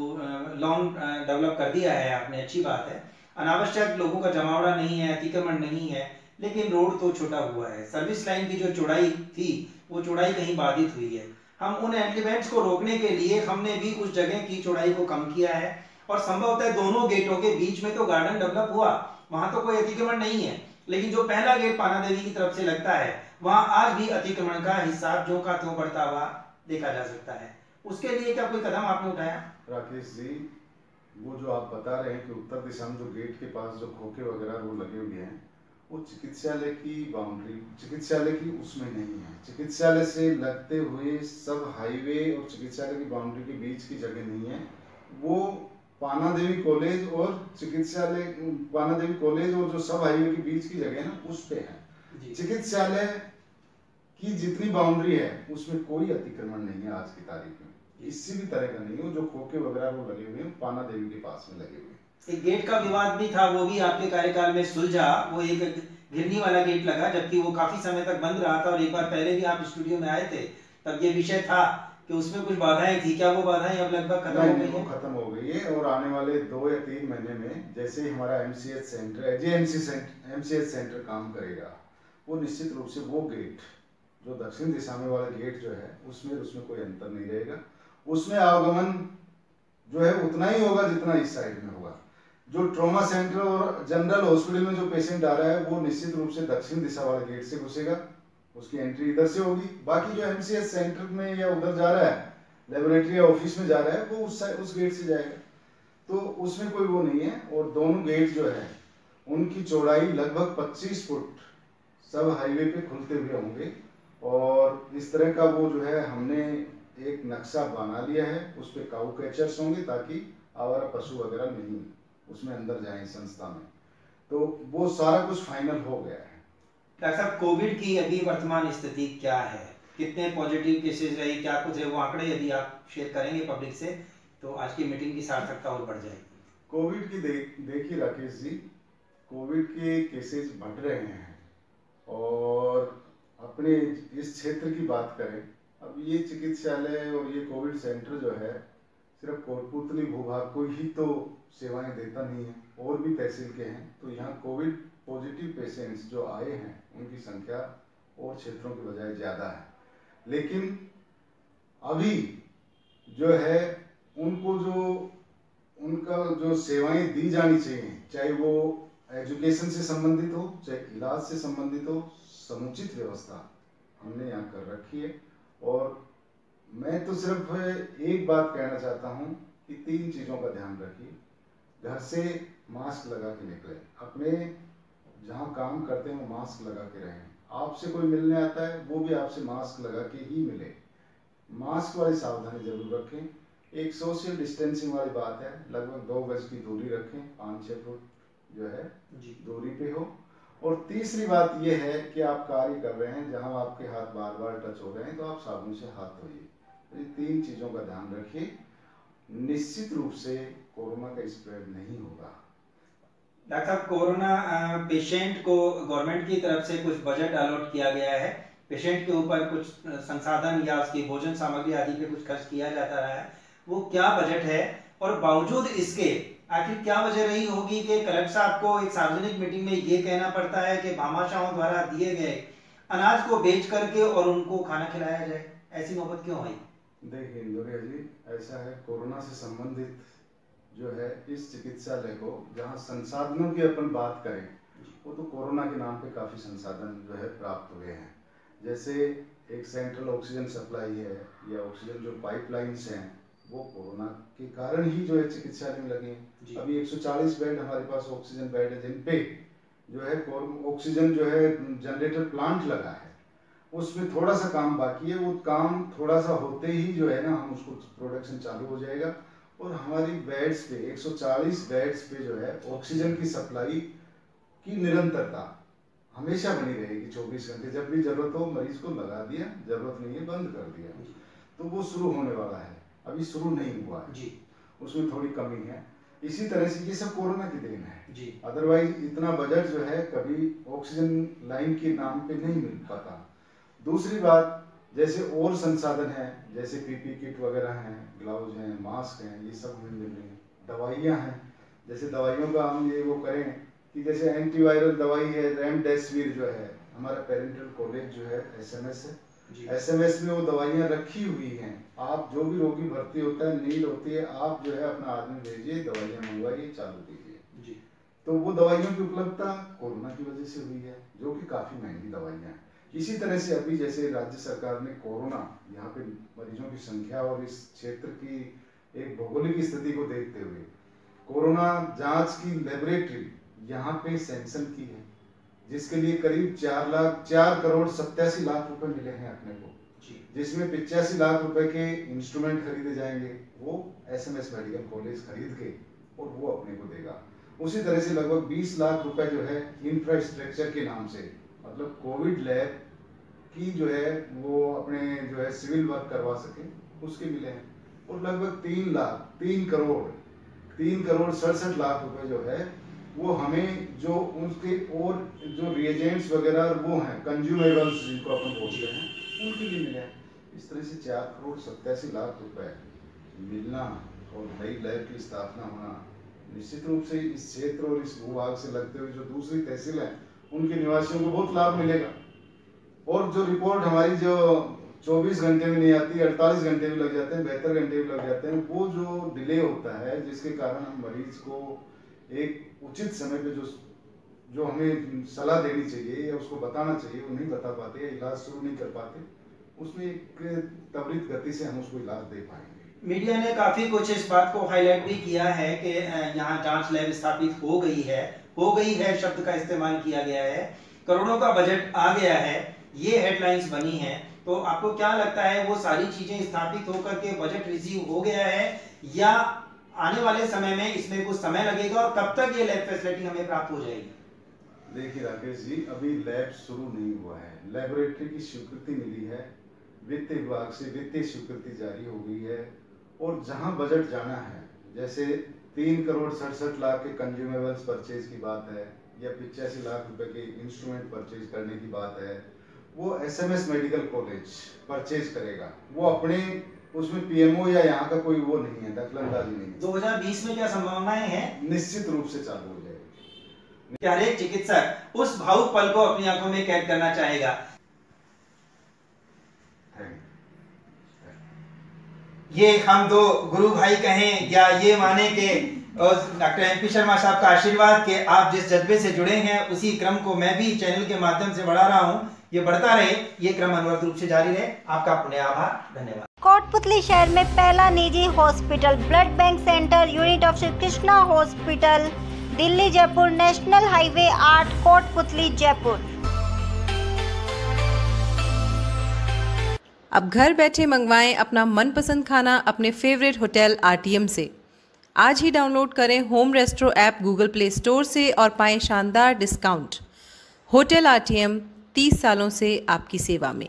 लॉन डेवलप कर दिया है आपने, अच्छी बात है, अनावश्यक लोगों का जमावड़ा नहीं है, अतिक्रमण नहीं है, लेकिन रोड तो छोटा हुआ है। सर्विस लाइन की जो चौड़ाई थी वो चौड़ाई कहीं बाधित हुई है। हम उन एलिमेंट्स को रोकने के लिए हमने भी उस जगह की चौड़ाई को कम किया है और संभवतः दोनों गेटों के बीच में तो गार्डन डेवलप हुआ, वहां तो कोई अतिक्रमण नहीं है। लेकिन जो पहला गेट पाना देवी की तरफ से लगता है वहां आज भी अतिक्रमण का हिसाब जो का त्यों बढ़ता हुआ देखा जा सकता है। उसके लिए क्या कोई कदम आपने उठाया? राकेश जी, वो जो आप बता रहे हैं कि उत्तर दिशा में जो गेट के पास जो खोखे वगैरह वो लगे हुए हैं, वो चिकित्सालय की बाउंड्री, चिकित्सालय की उसमें नहीं है। चिकित्सालय से लगते हुए सब हाईवे और चिकित्सालय की बाउंड्री के बीच की जगह नहीं है। वो पाना देवी कॉलेज और चिकित्सालय, पाना देवी कॉलेज और जो सब हाईवे के बीच की जगह है ना उस पे है। चिकित्सालय की जितनी बाउंड्री है उसमें कोई अतिक्रमण नहीं है आज की तारीख में, किसी भी तरह का नहीं है। जो खोखे वगैरह वो लगे हुए हैं पाना देवी के पास में लगे हुए हैं। एक गेट का विवाद भी था, वो भी आपके कार्यकाल में सुलझा। वो एक घिरनी वाला गेट लगा, जबकि वो काफी समय तक बंद रहा था और एक बार पहले भी आप स्टूडियो में आए थे, तब ये विषय था कि उसमें कुछ बाधाएं थी। क्या वो बाधाएं अब लगभग खत्म हो गई हैं? खत्म हो गई है और आने वाले 2 या 3 महीने में जैसे ही हमारा एमसीएच सेंटर, एमसीएच सेंटर काम करेगा, वो निश्चित रूप से वो गेट जो दक्षिण दिशा में वाला गेट जो है उसमें कोई अंतर नहीं रहेगा। उसमें आवागमन जो है उतना ही होगा जितना इस साइड में होगा। जो ट्रॉमा सेंटर और जनरल हॉस्पिटल में जो पेशेंट आ रहा है वो निश्चित रूप से दक्षिण दिशा वाले गेट से घुसेगा, उसकी एंट्री इधर से होगी। बाकी जो एमसीएच सेंटर में या उधर जा रहा है, लेबोरेटरी या ऑफिस में जा रहा है, वो उस गेट से जाएगा। तो उसमें कोई वो नहीं है। और दोनों गेट जो है उनकी चौड़ाई लगभग 25 फुट सब हाईवे पे खुलते हुए होंगे। और इस तरह का वो जो है हमने एक नक्शा बना लिया है, उस पे काऊ कैचर्स होंगे ताकि आवारा पशु वगैरह नहीं उसमें अंदर जाए संस्था में। तो वो सारा कुछ फाइनल हो गया है। डॉक्टर साहब, कोविड की अभी वर्तमान स्थिति क्या है? कितने पॉजिटिव केसेस रहे, क्या कुछ है? वो आंकड़े यदि आप शेयर करेंगे पब्लिक से तो आज की मीटिंग की सार्थकता और बढ़ जाएगी। कोविड की देखिए राकेश जी, कोविड के केसेस बढ़ रहे हैं। और अपने इस क्षेत्र की बात करें, अब ये चिकित्सालय और ये कोविड सेंटर जो है सिर्फ कोटपुतली भूभाग को ही तो सेवाएं देता नहीं है, और भी तहसील के हैं। तो यहाँ कोविड पॉजिटिव पेशेंट्स जो आए हैं उनकी संख्या और क्षेत्रों की बजाय ज़्यादा है। लेकिन अभी जो है उनको जो उनका जो सेवाएं दी जानी चाहिए, चाहे वो एजुकेशन से संबंधित हो चाहे इलाज से संबंधित हो, समुचित व्यवस्था हमने यहाँ कर रखी है। और मैं तो सिर्फ एक बात कहना चाहता हूँ कि 3 चीज़ों का ध्यान रखिए। घर से मास्क लगा के निकले, अपने जहाँ काम करते हैं वो मास्क लगा के रहें। आपसे कोई मिलने आता है वो भी आपसे मास्क लगा के ही मिले। मास्क वाली सावधानी जरूर रखें। एक सोशल डिस्टेंसिंग वाली बात है, लगभग 2 गज की दूरी रखें, 5-6 फुट जो है दूरी पे हो। और तीसरी बात ये है कि आप कार्य कर रहे हैं, जहां आपके हाथ बार बार टच हो रहे हैं तो आप साबुन से हाथ धोइए। तो ये 3 चीज़ों का ध्यान रखिए, निश्चित रूप से कोरोना का स्प्रेड नहीं होगा। डॉक्टर साहब, कोरोना पेशेंट को गवर्नमेंट की तरफ से कुछ बजट अलॉट किया गया है, पेशेंट के ऊपर कुछ संसाधन या उसकी भोजन सामग्री आदि पे कुछ खर्च किया जाता रहा है, वो क्या बजट है? और बावजूद इसके आखिर क्या वजह रही होगी कि कलेक्टर साहब को एक सार्वजनिक मीटिंग में ये कहना पड़ता है कि भामाशाहों द्वारा दिए गए अनाज को बेच करके और उनको खाना खिलाया जाए? ऐसी नौबत क्यों आई? देखिए इंदौरिया जी, ऐसा है, कोरोना से संबंधित जो है इस चिकित्सालय को, जहां संसाधनों की अपन बात करें, वो तो कोरोना के नाम पे काफ़ी संसाधन जो है प्राप्त हुए हैं। जैसे एक सेंट्रल ऑक्सीजन सप्लाई है या ऑक्सीजन जो पाइपलाइंस हैं, वो कोरोना के कारण ही जो है चिकित्सालय में लगे हैं। अभी 140 बेड हमारे पास ऑक्सीजन बेड है, जिन पे जो है ऑक्सीजन जो है जनरेटर प्लांट लगा है, उसमें थोड़ा सा काम बाकी है। वो काम थोड़ा सा होते ही जो है ना, हम उसको प्रोडक्शन चालू हो जाएगा और हमारी बेड्स पे 140 बेड्स पे जो है ऑक्सीजन की सप्लाई की निरंतरता हमेशा बनी रहेगी। 24 घंटे जब भी जरूरत हो मरीज को लगा दिया, जरूरत नहीं है बंद कर दिया। तो वो शुरू होने वाला है, अभी शुरू नहीं हुआ है जी, उसमें थोड़ी कमी है। इसी तरह से ये सब कोरोना की देन है जी, अदरवाइज इतना बजट जो है कभी ऑक्सीजन लाइन के नाम पे नहीं मिल पाता। दूसरी बात, जैसे और संसाधन हैं, जैसे पीपी किट वगैरह हैं, ग्लव्स हैं, मास्क हैं, ये सब हमें मिल रहे हैं। दवाइयाँ हैं, जैसे दवाइयों का हम ये वो करें कि जैसे एंटीवायरल दवाई है, रेमडेसिविर जो है, हमारा पेरेंटल कॉलेज जो है एसएमएस है, एसएमएस में वो दवाइयाँ रखी हुई हैं। आप जो भी रोगी भर्ती होता है, नीड होती है, आप जो है अपना आदमी भेजिए, दवाइयाँ मंगवाइए, चालू कीजिए जी। तो वो दवाइयों की उपलब्धता कोरोना की वजह से हुई है, जो कि काफ़ी महंगी दवाइयाँ हैं। इसी तरह से अभी जैसे राज्य सरकार ने कोरोना, यहाँ पे मरीजों की संख्या और इस क्षेत्र की एक भौगोलिक स्थिति को देखते हुए कोरोना जांच की लेबोरेटरी यहाँ पे सैंक्शन की है, जिसके लिए करीब 4 करोड़ 87 लाख रुपए मिले हैं अपने को, जिसमें 85 लाख रुपए के इंस्ट्रूमेंट खरीदे जाएंगे, वो एसएमएस मेडिकल कॉलेज खरीद के और वो अपने को देगा। उसी तरह से लगभग 20 लाख रुपए जो है इंफ्रास्ट्रक्चर के नाम से, मतलब कोविड लैब की जो है वो अपने जो है सिविल वर्क करवा सके, उसके मिले हैं। और लगभग 3 करोड़ 67 लाख रुपए जो है वो हमें जो उनके और जो रिएजेंट्स वगैरह वो हैं, कंज्यूमेबल्स जिनको अपन बोलते हैं, उनके लिए मिले हैं। इस तरह से 4 करोड़ 87 लाख रुपए मिलना और नई लैब की स्थापना होना, निश्चित रूप से इस क्षेत्र और इस भूभाग से लगते हुए जो दूसरी तहसील है उनके निवासियों को बहुत लाभ मिलेगा। और जो रिपोर्ट हमारी जो 24 घंटे में नहीं आती, 48 घंटे भी लग जाते हैं, 72 घंटे भी लग जाते हैं, वो जो डिले होता है, जिसके कारण हम मरीज को एक उचित समय पे जो हमें सलाह देनी चाहिए या उसको बताना चाहिए, वो नहीं बता पाते, इलाज शुरू नहीं कर पाते, उसमें एक त्वरित गति से हम उसको इलाज दे पाएंगे। मीडिया ने काफी कुछ इस बात को हाईलाइट भी किया है कि यहाँ जांच लैब स्थापित हो गई है शब्द का इस्तेमाल किया गया है, करोड़ों का बजट आ गया है, ये हेडलाइंस बनी है। तो आपको क्या लगता है, वो सारी चीजें स्थापित होकर के बजट रिसीव हो गया है या आने वाले समय में इसमें कुछ समय लगेगा और कब तक ये लैब फैसिलिटी हमें प्राप्त हो जाएगी? देखिए राकेश जी, अभी लैब शुरू नहीं हुआ है, लेबोरेटरी की स्वीकृति मिली है, वित्त विभाग से वित्तीय स्वीकृति जारी हो गई है और जहां बजट जाना है, जैसे 3 करोड़ 67 लाख के कंज्यूमेबल्स परचेज की बात है या 85 लाख रुपए के इंस्ट्रूमेंट परचेज करने की बात है, वो एसएमएस मेडिकल कॉलेज परचेज करेगा। वो अपने उसमें पीएमओ या यहाँ का कोई वो नहीं है, दखलंदाजी नहीं है। 2020 में क्या संभावनाएं हैं? निश्चित रूप से चालू हो जाएगी। क्या हर एक चिकित्सक उस भावुक पल को अपनी आंखों में कैद करना चाहेगा? ये हम दो गुरु भाई कहें या ये माने कि डॉक्टर एमपी शर्मा साहब का आशीर्वाद के आप जिस जज्बे से जुड़े हैं, उसी क्रम को मैं भी चैनल के माध्यम से बढ़ा रहा हूं, ये बढ़ता रहे, ये क्रम अनवरत रूप से जारी रहे। आपका पुण्य आभार, धन्यवाद। कोटपुतली शहर में पहला निजी hospital blood bank centre unit of Shri Krishna hospital, Delhi Jaipur, national highway 8, Kotputli Jaipur. अब घर बैठे मंगवाएं अपना मनपसंद खाना अपने फेवरेट होटल आरटीएम से। आज ही डाउनलोड करें home restro app Google Play Store से और पाएं शानदार डिस्काउंट। होटल आरटीएम 30 सालों से आपकी सेवा में।